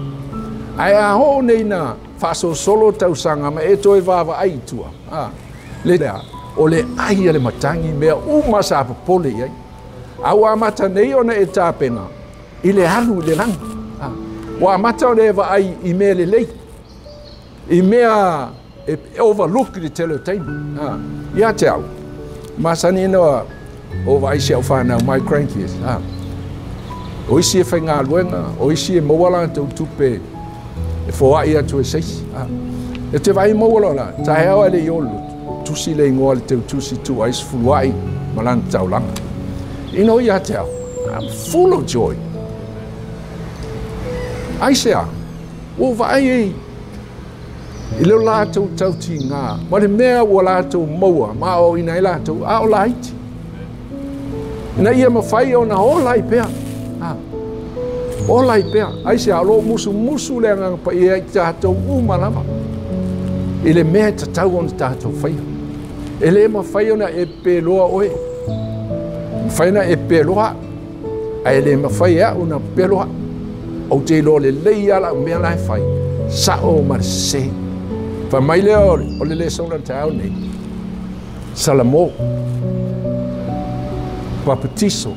Ai a ho nei na whaso solo tau sanga ma e toi wawa ai tua. Le lea o le ai le matangi mea uma sa papole ai. Au amata nei ona e tāpena. I le alu le langa. Wa amata o le wa ai I mea le lei. I mea e overlook I tele taimi. Ia te au. Masani noa o vai se whanau mai crankies. O isi e whai ngā luenga, o isi e mawala te utupe e whaai atu e seisi. E te vai mawala la, tae awa le iolu, tusi le ingoa le te utusi tu a Sefulua'i malana Taulaga. Ino ia te au, I'm full of joy. Ai sea, o vai e I leo lātou tauti ngā, ma le mea ua lātou maua, ma o ina I lātou, a o laiti. Ina ia mawhai o na hola I pea. Ola i pea, ai se alo musu le ngang pa ia i tātou umalama. I le mea tatau on tātou whaia. E le ma whaia na e peloa oe. Whaina e peloa. Ai le ma whaia una peloa. O te lo le leiala o mea lai whai. Sa o marse. Wha mai leo o le Lesona tau nei. Salamo. Papatiso.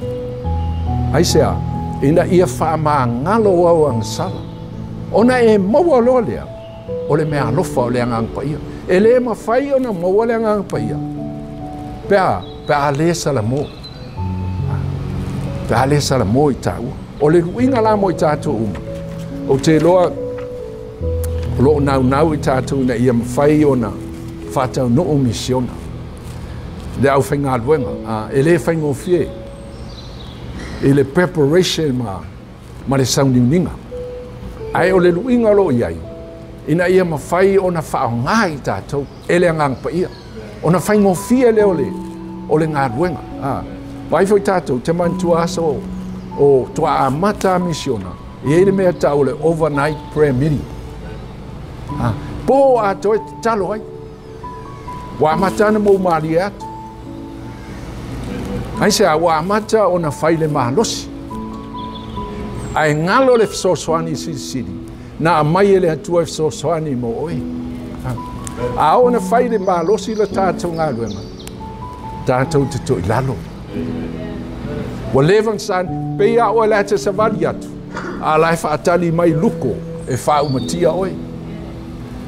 Ai se a. Ina ia wha maa ngalo au ang sala. Ona e maua loa lea. O le mea alofa o le angang paia. E le ma whai o na maua le angang paia. Pea le salamo. Pea le salamo i tau. O le uinga la mo i tātou uma. O te loa nau i tātou na ia ma whai o na whatau no o misiona. Le au whainga luenga. E le whaingo fie. E le preparation ma le Sauniga. Ai o le luinga lo iai. Ina ia ma whai o na whao ngā i tātou. E le angang paia. O na whaingo fie le o le ngā luenga. Vai foi tātou, te mantu aso o tua amata misiona. I ele mea tau le overnight prayer meeting. Po a toi te talo ai. Wa amata na mou maari atu. Ai se a wa amata o na whaile mahalosi. Ai ngalo le fisosoani siri. Na amai ele atua fisosoani mo oi. A o na whaile mahalosi la tātou ngā luenga. Tātou te toi lalo. Wa levan san pea o la te savali atu. A lai whaatali mai luko e wha umatia oi.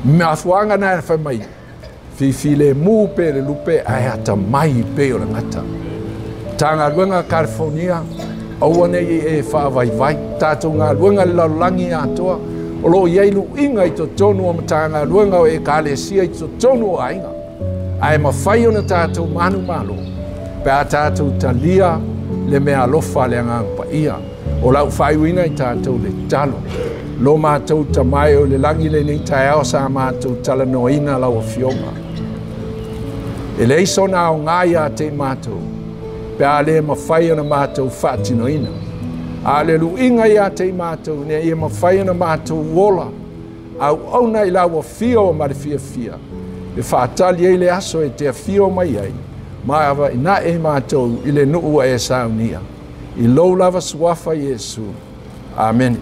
Me afuanga na e wha mai. Fifi le mu pe le lupe ai ata mai pe o la ngata. Tanga luenga California awane e wha vai. Tātou ngā luenga le laulangi atoa. O lo ieilu inga i to tonu o matanga luenga o e kālesia i to tonu o ainga. Ai ma whai o na tātou manu malo. Pe a tātou talia le mea alofa le angang paia. O lau whaiwina i tātou le talo. Lo mātou tamai o le langi le ni tai ao sa mātou tala noina lau a fionga. E le isona o ngāia te mātou. Pe a le ma whai o na mātou whaatinoina. A le luinga i a te mātou ne ia ma whai o na mātou wola. Au na i lau a fio o mare fia. E whaatali e le aso e te a fio mai ai. Ma ava ina e mātou i le nuu e saunia. I lou lava suafa Yesu. Amen.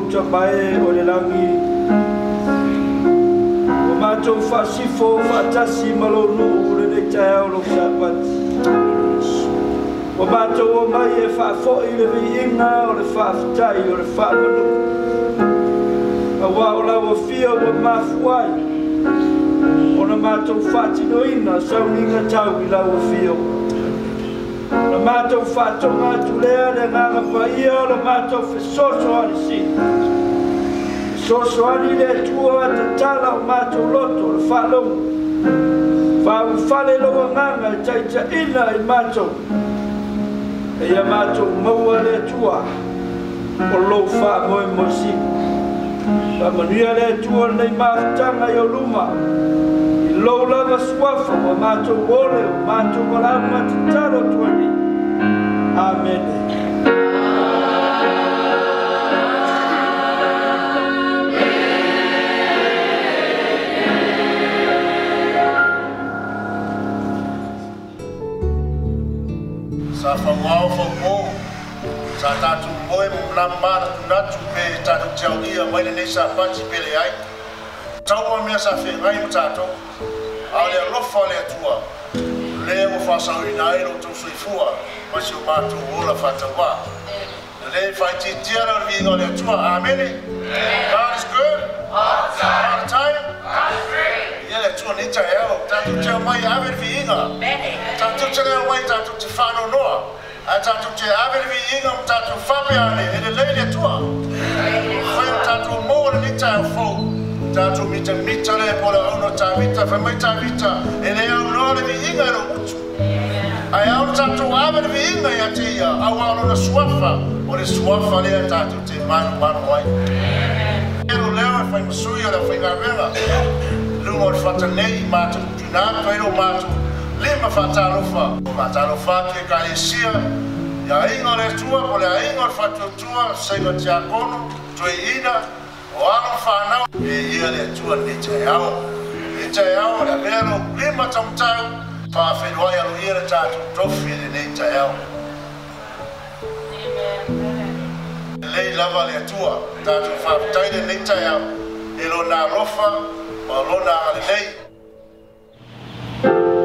Tapae o le langi o mātou whaasifo whaatasi malonu o le ne tai ao lo Sapati O mātou o mai e whaafoi le viinga o le whaafitai o le whaamanu. A wā o lau o fia o mafuai. O na mātou whaatinoina Sauniga tau I lau o fia. Na mātou whaatonga atu lea le nganga paia o na mātou whesoso ali si. Soso ali le tua tatala o mātou loto le whaalonga. Whaafale loa nganga I taita ina I mātou. E ia mātou maua le tua o lou wha moe mosi. Wa manuia le tua nei māwhitanga I o luma. I lou lava suafa wa mātou ole o mātou malama tatalo tuani. Amen. Sa whangau whangau, sa tātou moe mnamana tunatu pe tātou tiaugia maile nei Sapati pele ai. Taua mea sa whengai mo tātou, a lea lofa lea tua, lea mo whasauina e lo tau soifua, masi o mātou ola whatawa. Lea whaiti tiara vinga lea tua, amene? God is good, all the time. Ia lea tua ni tai au, tātou tia mai ave vinga. Tātou tia lea mai tātou te whano noa. A tātou te ave vinga mo tātou whapeane, e le lea lea tua. Whaia tātou moa ni tai au fau. Tātou mita le pola auno tā vita, whamai tā vita, e le au noa le vinga e lo utu. Ai au tātou ave vinga ia te ia, au alo na suafa, o le suafa lea tātou te manu ai. Ero lea whai masui o le whai ngā renga. Lunga o le whatanei mātou tunā, kairo mātou, lima whatalofa. Whatalofa ke ka esia, ia inga le tua, o le inga o le whatutua, seiga te akono, tue ina, o alo whanau, e ia le tua ni te ao. Ni te ao, le mero, lima tamtau, Faafeiloaiga alo ia le tātou tofi le nei te ao. Lei lava le tua, tātou whaapitai le nei te ao, e lona rofa, o lona ale lei. Faafeiloaiga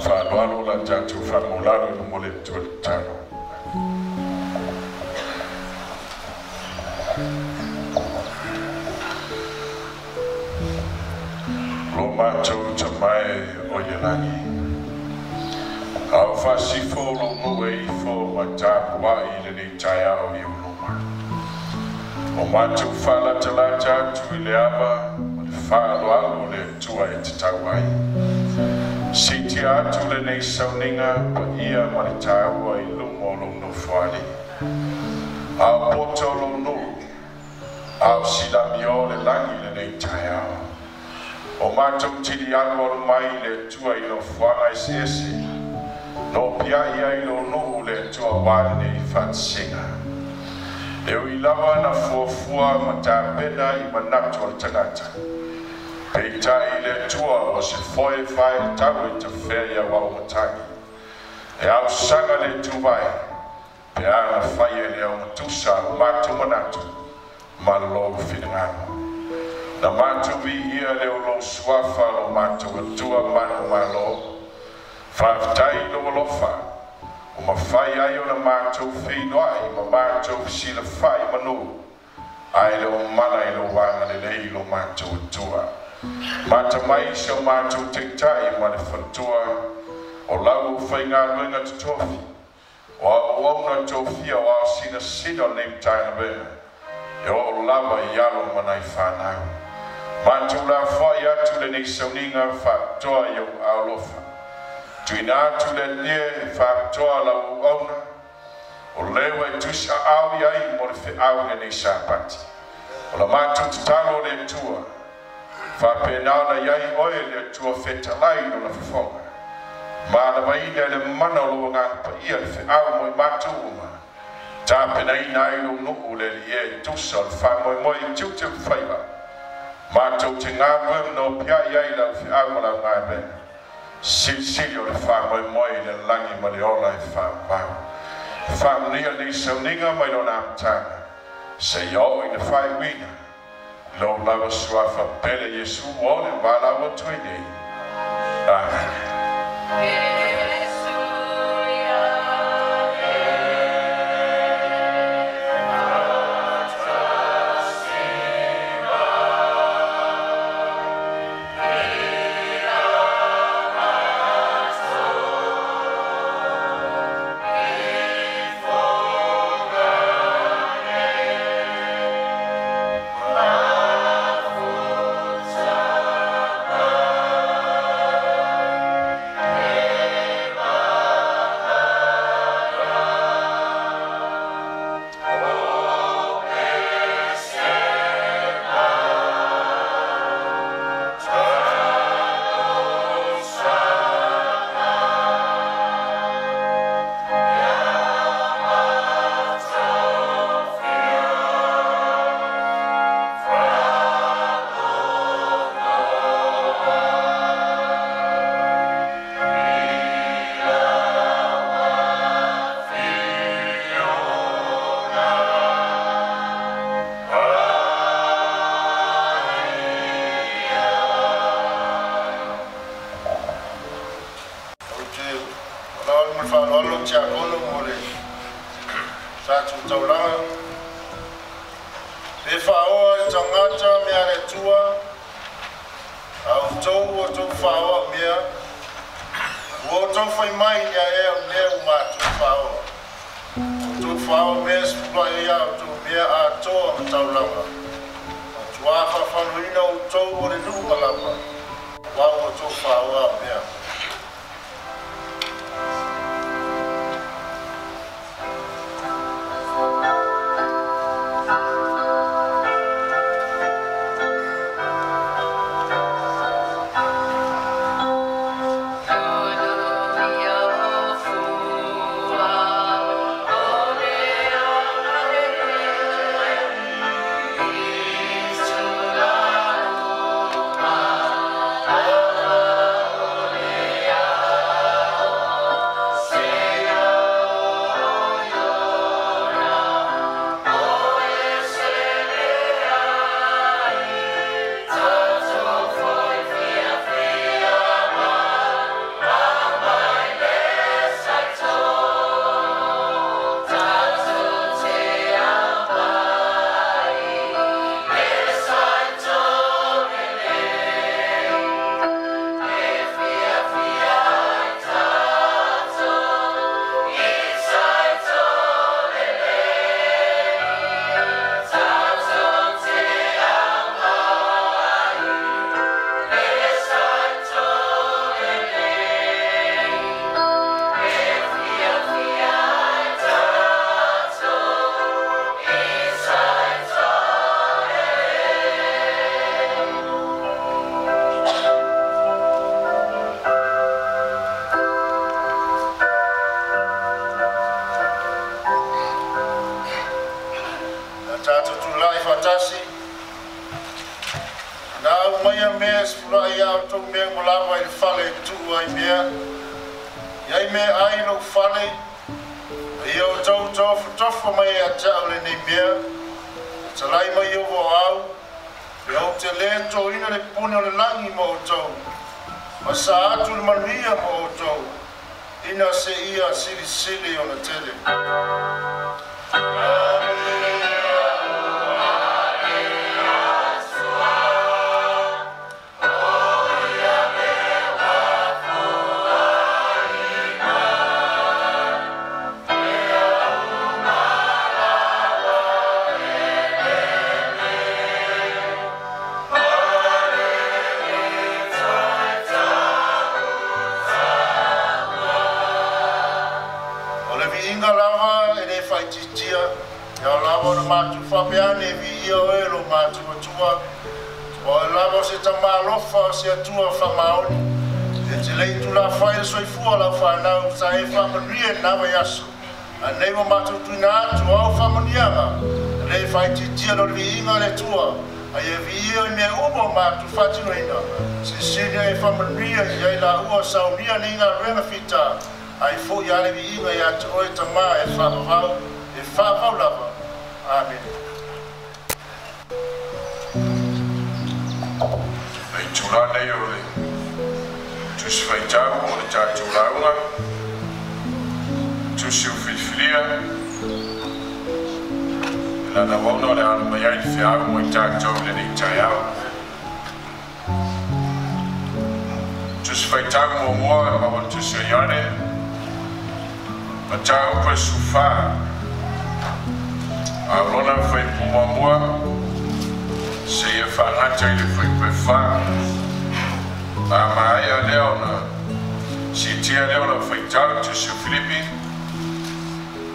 whālualo la tātou whamolaro no mole tua tano. Lo mātou tamai o Yelangi. Au whasifo lo mua I fo ma tāpuai le ni tai au I unoma. O mātou whalatalata atu I le ava, whālualo le tua I te tauai. Siti atu le nei Sauniga pa ia ma le tāua I lumo lo no whali. Au poto lo no, au silami o le langi le nei tai au. O mātou tiri anu o mai le tua I no whanga I sese. No pia ia I lo no le tua wale nei whansinga. E ui lawa na fuafua ma tāpena I manatu al tangata. Pei tai le tua o se foe whae tau I te whea wa o matangi. E au sanga le tuwai. Pe ana whae le au matusa matu manatu. Malologu whingano. Na matu vi ia le o lo suafa lo matu atua manu malo. Faafeitai lo lofa. O ma whai ai o na matu Faafeiloaiga ma matu sila whai manu. Ai le o mana I lo wanga le lei lo matu atua. Mata mai se o matu teitai ma le whantua. O lau whai ngā luenga te tofi. O au auna tofia o au sina sina ne mtai na bena. E o lava I alo manai whanau. Matu la whai atu le nei Sauniga Faapitoa I o au lofa. Tuina atu le lie Faapitoa la o auna. O lewa I tusi au iai mo le whiau le nei Sapati. O la matu tatalo le tua. Whapenau na iai oe le tua whetalai no na whawhonga. Mana maina le mana o loa ngā paia le whiau mo I matu uma. Tāpenai nai lo nuku le lie tusa le whamoi moi I tiu tiu whaiwa. Mātou te ngā wem no pia iai lau whiau mo lau ngā bena. Sili o le whamoi moi le langi ma le ola I whamau. Whamunia ni Sauniga mai lo nā mtanga. Se iau I le whai wina. Lo lawa suafa pele Yesu o le walawa tuinei. Amen. Taulaga pe whaoa tangata mea le tua au tau o tau whaoa mea o tau whai mai nia e au lea umatu whaoa o tau whaoa mea Sefulua'i au tau mea a toa ma Taulaga tua whawhanuina o tau o le nuka lapa wau o tau whaoa mea Oh maya mea Sefulua'i au tau mea ngolawa I whale tu ai mea. Iai mea ai lo whale. Ia o tau tofu mai a tau le nei mea. Talai mai o vo au. Ia o te le to ina le pune o le langi mo o tau. Ma sa atu le manuia mo o tau. Ina se ia sili o na tele. Matu fapeane vi o elo matu tua o lavo se tamalofa se tua famaoni e te lei tu la fai so fu la fa na sa e famania na va yaso a nei mo matu tu na tu o famania le fai ti ti lo vi inga le tua a e vi o me o matu fati no ina se e famania e la o Saunia ninga rena fita ai fo ya le vi inga ya to e tama e fa lava. Amen. Ai tūra nei o le Tusi Faitau o le tātou Lauga, Tusi Faitau, e lana wauna le ana mai ai whiau mo I tātou le nei tai au. Tusi Faitau mo mua e mawa Tusi Iuni, ma tāu koe sufa. A lona fai pumamua se ia whanata I le fai pewha a maia leona si tia leona fai tau Tusi Filipi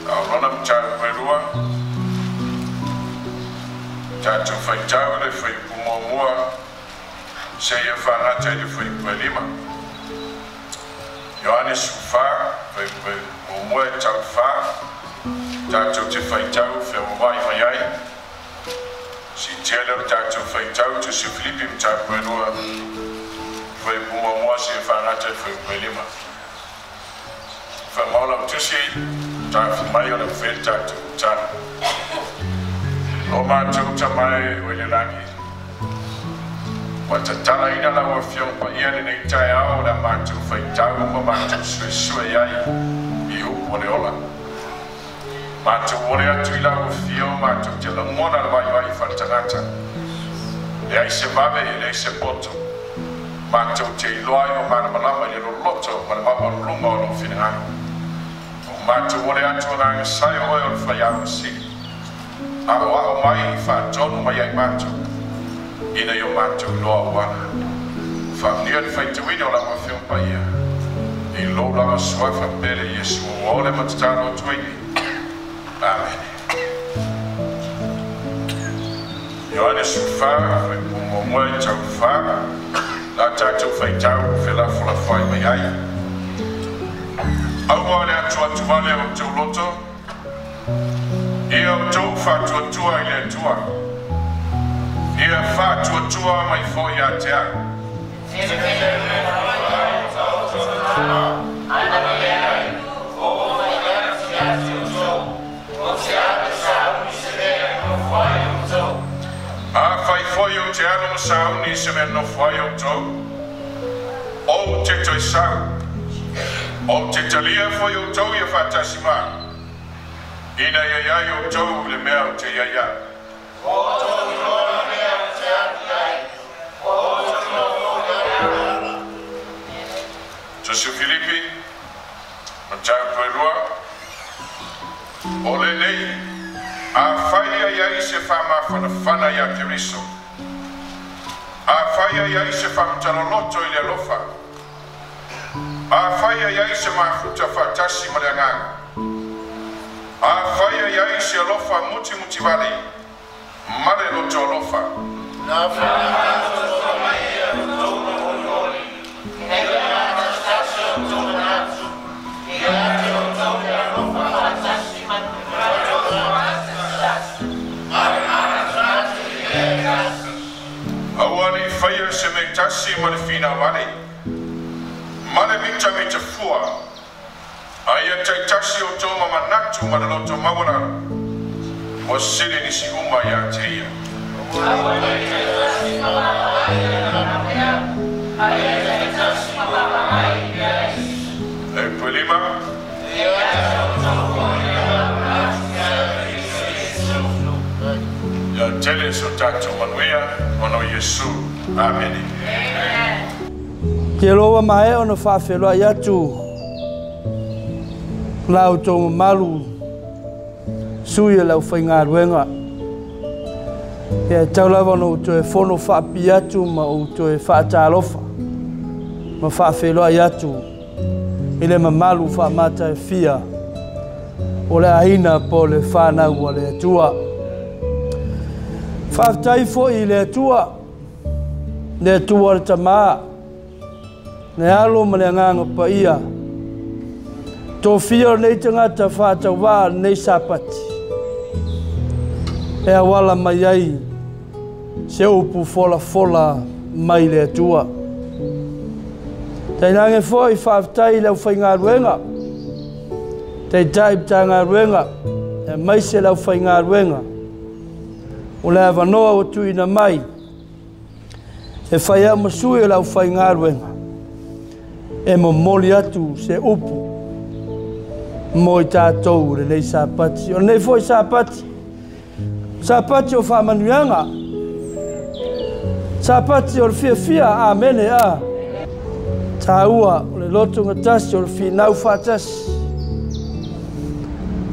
a lona mtau perua tatu fai tau le fai pumamua se ia whanata I le fai pelima Ioane sufa fai pumamua e tau wha Tatalo te Faitau Fefulua'i mai ai. Si tele o Tatalo Faitau Tusi Filipi mtau perua fai pumamua se whanata fai pelima. Fai maula Tusi tafi mai o le whai Tatalo tana. O mātou tamai o le langi. Wa tatala ina la wa fiong Paia le nei tai ao la mātou Faitau ma mātou sue ai I upo le ola. Mātou ore atu I lau fio, mātou te lamona la vai whanatangata. Le ai se mame le ai se poto. Mātou te iloai o mana malama I lo loto, mana mama lunga o lo whinangano. Mātou ore atu o nanga sai o oi o le whaiawa si. A o mai I whaatonu mai ai mātou. Ina I o mātou loa wana. Whaamnia le whaitawini o lawa fio Paia. I lo lawa suafa pere Yesu o ole matatalo tuini. Amen. Ioane sufa fai pumamua I tau wha la tātou Faitau Fefulua'i mai ai. Aua le atu vale o tau loto ia o tau whatuatua I le atua ia whatuatua mai fo I a tea a fai foi o te ano sauni se me no fai o tau o te toisau o te talia foi o tau ia whatasima ina ia o tau le mea o te ia o tau lona mea o te ai o tau lona Tusi Filipi ma tau perua o le nei a whaia iai se whamawhanawhana ia Keriso. A whaia iai se whamtaloloto I le alofa. A whaia iai se mafuta whatasi ma le anganga. A whaia iai se alofa muti vale. Ma le loto alofa. Na whaia alofa mai e loto olooli. Nega ata stasi o tona natu. Ia ate o tona alofa whatasi ma le Tuani whaia se me tasi ma le whina wale. Ma le mita me te fua. Aia te tasi o tōma manatu ma le loto mawarara. Mo sere ni si uma ia te ia. E pulima. Ya tele so tato manuia ono Yesu. Amen. Ke loa mai ono Faafeiloaiga atu. Lau tō malu sui lau whaingaruenga. Ke taulaga no to e fono whaapi atu ma o to e whaatalofa. Ma Faafeiloaiga atu. Ile mamalu Faamata e fia. O le aina po le whanau o le atua. Whaatai fo i le atua. Le atua le tamaa. Ne alo ma le nganga paia. Tō fia nei tangata whātau wā nei Sapati. E awala mai ai. Se upu fola mai le atua. Tei nange fo i whaatai lau whaingaruenga. Tei taip tā ngaruenga. E mai se lau whaingaruenga. O le awanoa o tuina mai. E whaia masui lau whaingaruenga. E mo moli atu se upu. Mo i tātou le nei Sapati. O nei fo i Sapati. Sapati o whaamanuanga. Sapati o le fia amene a. Tāua o le loto ngatasi o le whinau whātasi.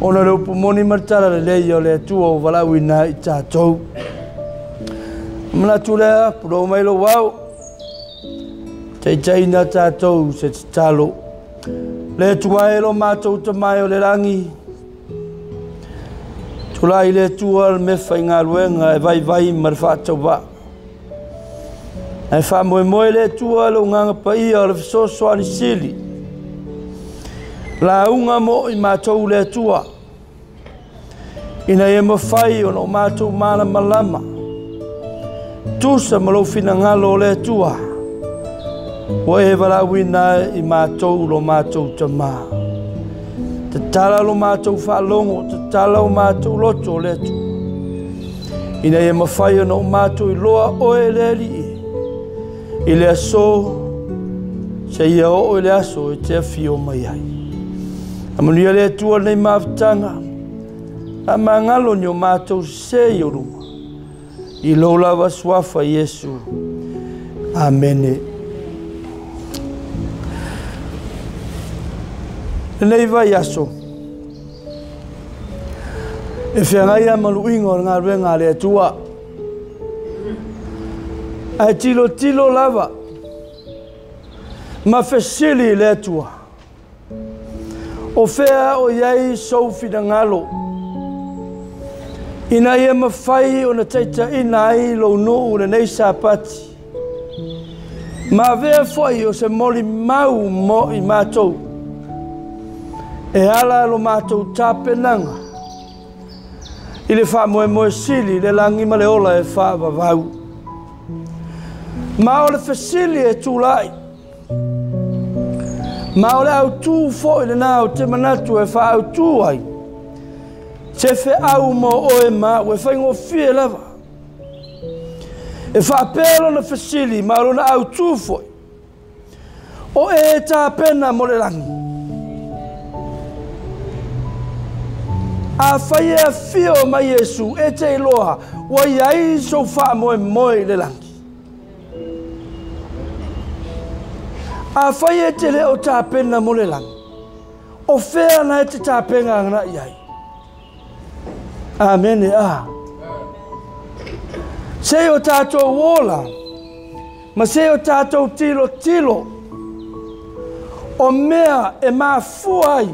O na reupu moni martara le lei o le atua o walau ina i tātou. Mana tulea, puro mailo wau. Tei na tātou se te talo. Le tua e lo mātou te mai o le rangi. Tulai le tua le me whaingaruenga e vai mar whātau wā. E wha moe le tua lo nganga paia o le fisosoa ni sili. La unga mo i mātou le tua. Ina e mawhai o no mātou mana malama. Tusa malo fina ngalo le tua. O e warawina i mātou lo mātou tama. Te tala lo mātou whalongo, te tala o mātou loto le tua. Ina e mawhai o no mātou i loa oe le li. I le aso, se ia o le aso e te awhio mai ai. Amunia le tua nei mawtanga, a mangalo ni o mātou se i o runga. I lola wa swafa Yesu. Amene. Nei vai aso. E whiangai a maluinga o ngā ruenga le tua. Ai tilo lava. Ma fesili le tua. O fea o iai soufi na ngalo. Ina ia mawhai o na teita ina ai lo nuu le nei Sapati. Ma vea foi o se moli mau mo i mātou. E ala lo mātou tāpenanga. I le wha moe sili le langi ma le ola e wha vavau. Ma o le fesili e tūlai. Ma o le au tū fo i le nā o te manatu e wha au tū ai. Se fe au mo o e ma o e whaingo fie lava. E wha pēlo na fesili ma o na au tū fo i. O e tā pena mo le langi. A whai e fio ma Yesu e te iloha. Wa iai so wha moe le langi. A whai e te leo tāpena mo le langi. O whea na e te tāpenga ngana iai. Amen e a. Se o tātou wola. Ma se o tātou tilo. O mea e mā fuai.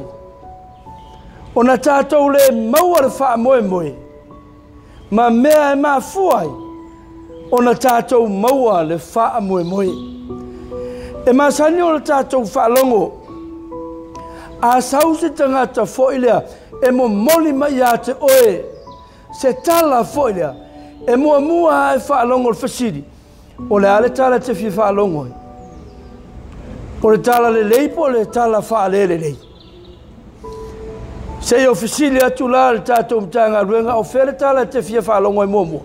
O na tātou le maua le wha moe. Ma mea e mā fuai. O na tātou maua le wha moe. E masani o le tātou whaalongo. A sausi tangata foilea. E mo moli mai a te oe. Se tala foilea. E mua e whaalongo le fasiri. O le ale tala te fi whaalongo. O le tala le leipo, le tala whaale le lei. Se ofisili atu la le tātou mtanga ruenga, o where tala te fi whaalongo i momo.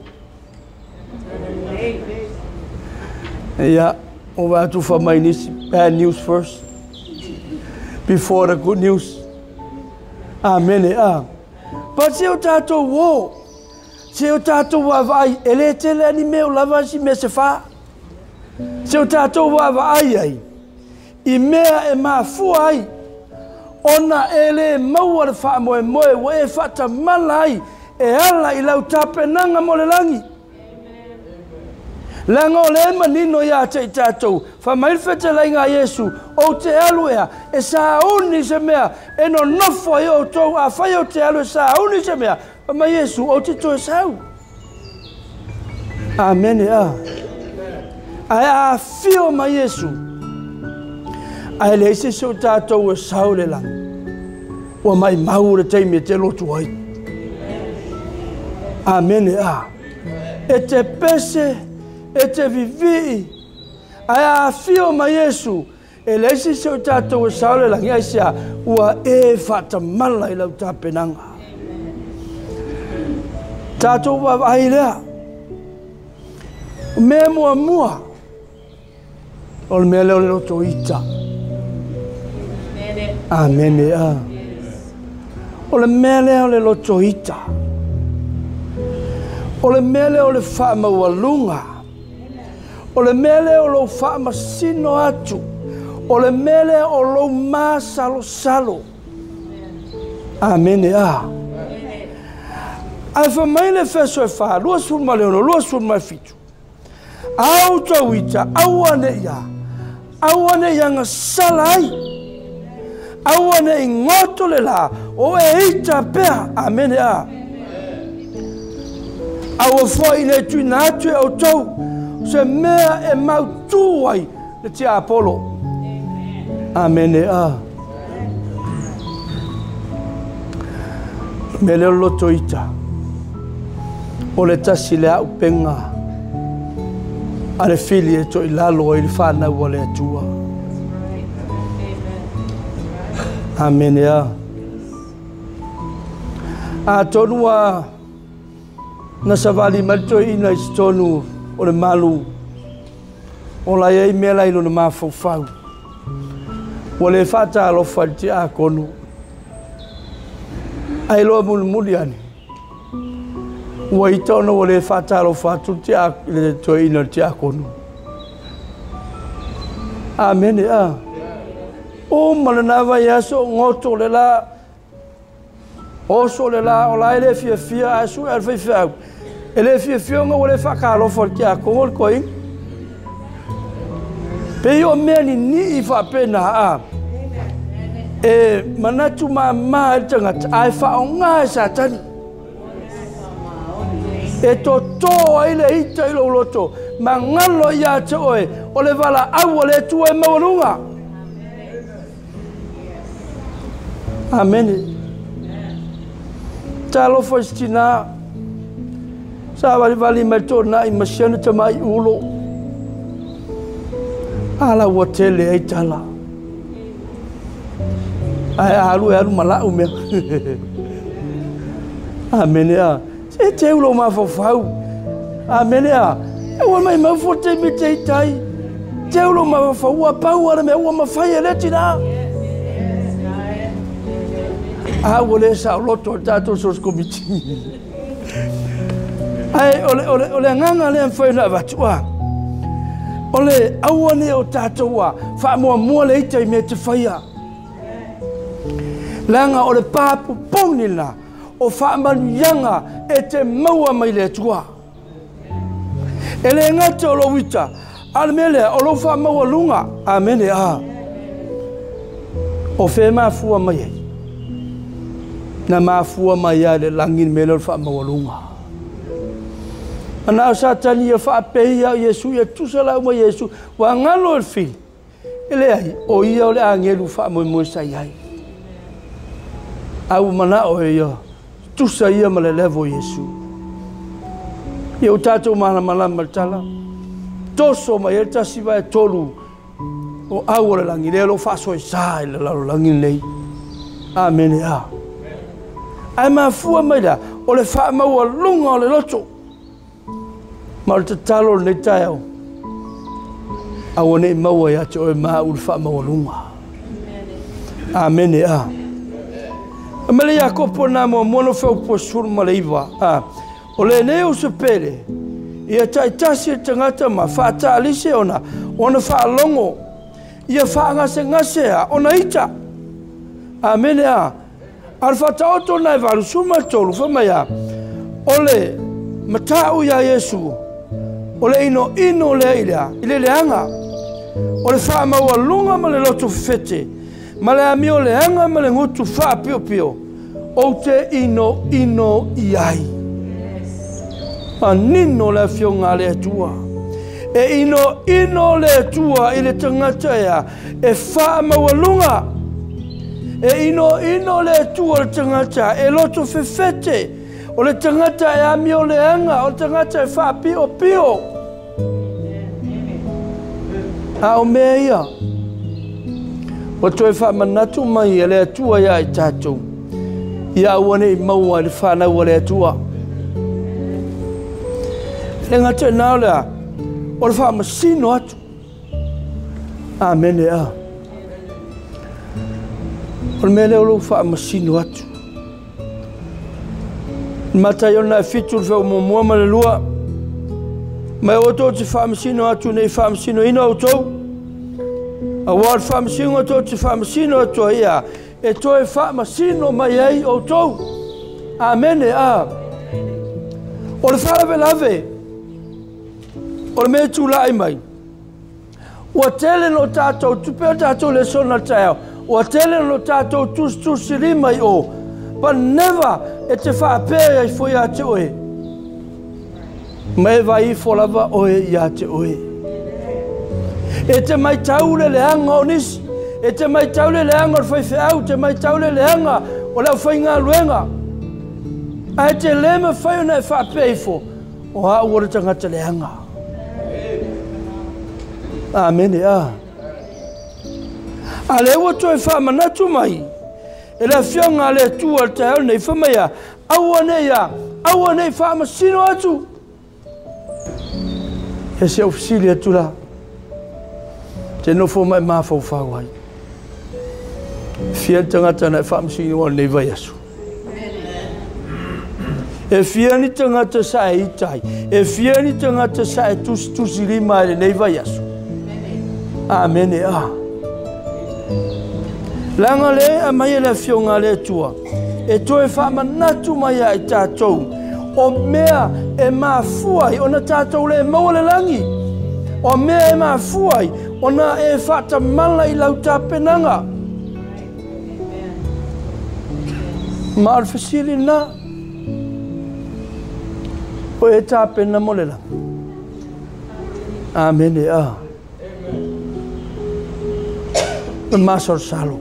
Yeah, o watu whamai nisi, bad news first. Before the good news. Amen. But se o tātou wo, se o tātou wawai, ele tele ani meo lava si me se wha. Se o tātou wawai ai, I mea e mafua ai, ona ele maua le wha moe moe, wa e whata mala ai, e ala I lau tapenanga mo le langi. Langa o le manino ia te tātou, whamailwhete lai ngā Yesu, o te alu ea, e sauni se mea, e no nofo I o tau, a whai o te alu e sauni se mea, ma Yesu, o te toe sau. Amen ea. Ai a fio ma Yesu. Ai le ise se o tātou e sau le lang. Wa mai mau le teimi e te lotu ai. Amen ea. E te pese, e te vivi. Ai a fio ma Yesu. E le ise se o tātou e sau le lang. Ia isia, ua e whata mala I lau tāpenanga. Tātou wa ai lea. Me mua mua. O le mea leo le loto ita. Amen ea. O le mea leo le loto ita. O le mea leo le wha maualunga. O le mea leo lo wha masino atu. O le mea leo o lo ma salo salo. Amen ea. Ai whamai le wheso e wha. Lua surma leono, lua surma e fitu. Au tau ita, au ane ia. Au ane ia ngā salai. Au ane I ngoto le la. O e ita pea. Amen ea. Au a fwai le tuina atu e au tau. Se mea e mau tuai le tia Apollo. Amen ea. Me leo loto ita. O le tasi le au penga. Ale fili e to I lalo I le whanau le atua. Amen ea. A tonua na savali malto ina I tonu o le malu. O la iei mea lailo na mafau. O le whata alofa ti a konu. Ai loa muli ani. Ua I tono o le whataro whatu te a le toi ina te a konu. Amen ea. O malanawa I aso ngoto le la. Oso le la o la ele fia asu e alfai fiau. Ele fia nga o le whakaro whatu a kongol koing. Pe o mea ni I whapena a. E manatu maa e tangata ai whaonga e satani. E to ai le hita I lo loto. Ma ngalo ia te oe. O le wala au o le tua e mawarunga. Amen. Talo fostina. Sa wali mai tōna I masiana te mai ulo. Ala ua tele ai tala. Ai alu malau mea. Amen ea. E te ulo mawhawhau. Amen ea. E ua mai mawhote me te itai. Te ulo mawhawhau ua pau ara mea ua mawhai e leti nā. A ua le sa loto tātou sos komiti. Ai ole nganga le mwhaina watua. Ole awane o tātou wa. Wha mua le itai me te whaia. Langa ole pāpu pōnila. O whaamanianga e te maua mai le tua. E le ngate o lo wita, ale mele o lo wha maua lunga, a mene a. O whe mafua mai ei. Na mafua mai a le langin mele o wha maua lunga. Ana o satani e wha pehia o Yesu, e tusala uma Yesu, wa ngalo el fi. Ele ai, o ia o le angelu wha moe sai ai. Au mana o ia. Tusa ia ma le levo Yesu. Ia o tātou malama tala. toso mai e tasi vai tolu o au le langi le lo faso sa le la langi nei amen a ai ma fua mai da o le fa ma o lunga o le loto ma le tatalo le taio a one ma o ya o ma u fa ma o lunga amen a Amele ya kopo na mo mono fe po sur maleiva o le neo se pere ia tai tasi tangata ma fa ta alise ona fa longo ia fa ngase ona ita amen a alfa tauto na valu suma tolu fa maya ole matau ya Yesu ole ino le ila ile anga ole fa ma walunga ma le lotu fete ma le ami ole anga ma le ngutu fa pio o te ino iai nino le fionga le tua e ino le tua ile tangata ya e fa ma walunga e ino le tua le tangata e loto fefete o le tangata e ami o le anga o le tangata e fa pio a o mea ia o toi fa manatu mai e le tua ya i tatou ia wane i maua le whanau o le tua le ngata nao lea o le wha masino atu amen a o le mele o le wha masino atu matai ona e fitu le wha mua ma le lua mai o tō te wha masino atu nei wha masino ina o tau a wā le wha masino atu te wha masino atu ia e toi wha masino mai ei o tau amen a o le wha lave o le mea tūlai mai ua tele no tātou tupe o tātou Lesona taeo ua tele no tātou tusi rima i o but never e te whaapea i fwoi a te oe mai vai i lava oe i a te oe e te mai tau le leanga o nisi e te mai tau le leanga o Faafeiloaiga te mai tau le leanga o lau whai ngā luenga a te lema whai o nei whaapea i fo o ha ua le tangata leanga amen a le ua toi wha manatu mai e la fionga le tua te hau nei whamaya aua nei wha masino atu e se ofisili atu la te nofo mai mawhau whawai fia tangata nei wha masino o nei vai asu e fia ni tangata sa e itai e fia ni tangata sa e tusi rima e nei vai asu amen a langa le a mai le fionga le tua e toe wha manatu mai a i tātou o mea e mafuai ona tātou le maua le langi o mea e mafuai ona e whata mala i lau tāpenanga ma al fasili na o e tāpena mo le langi amen a masor salo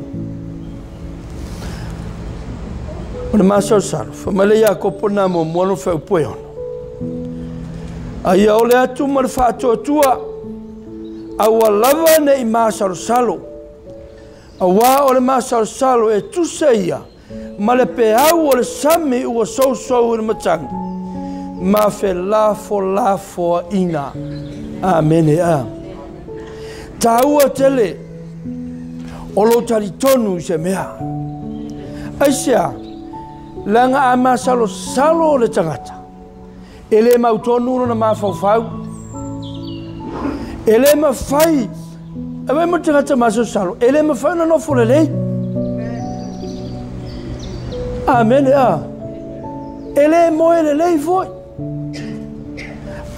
o masor salo famale ya ko pona mo mono fe poion ai ole atu mar fa tua awa lava nei masor salo awa ole masor salo e tu seia male pe au ole sami o so in matang ma fe la fo ina amen a Tatalo Tele o lo talitonu se mea aisia langa ama salo le tangata ele mautonu na mafau ele mafai ave mo tangata maso salo ele mafai no fo le amen a ele mo ele lei foi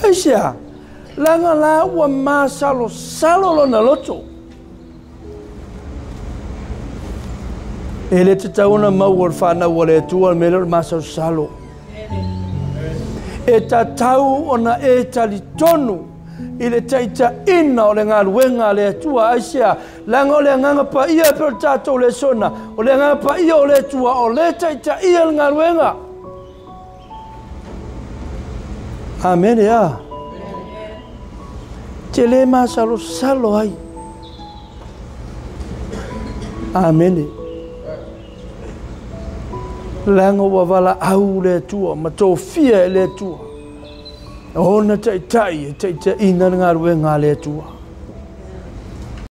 aisia langa la wa masalo lo na loto ele te tauna mau o whana wale tua me le masau salo e ta tau ona e tali tonu i le taita ina o le ngā luenga le tua aisia langa o le nganga pa ia per tātou Lesona o le nganga pa ia o le tua o le taita ia le ngā luenga amen te le masalo salo ai. Amen. Langa wavala au le tua, ma tō fia le tua. Ona tai ina ngā rue ngā le tua.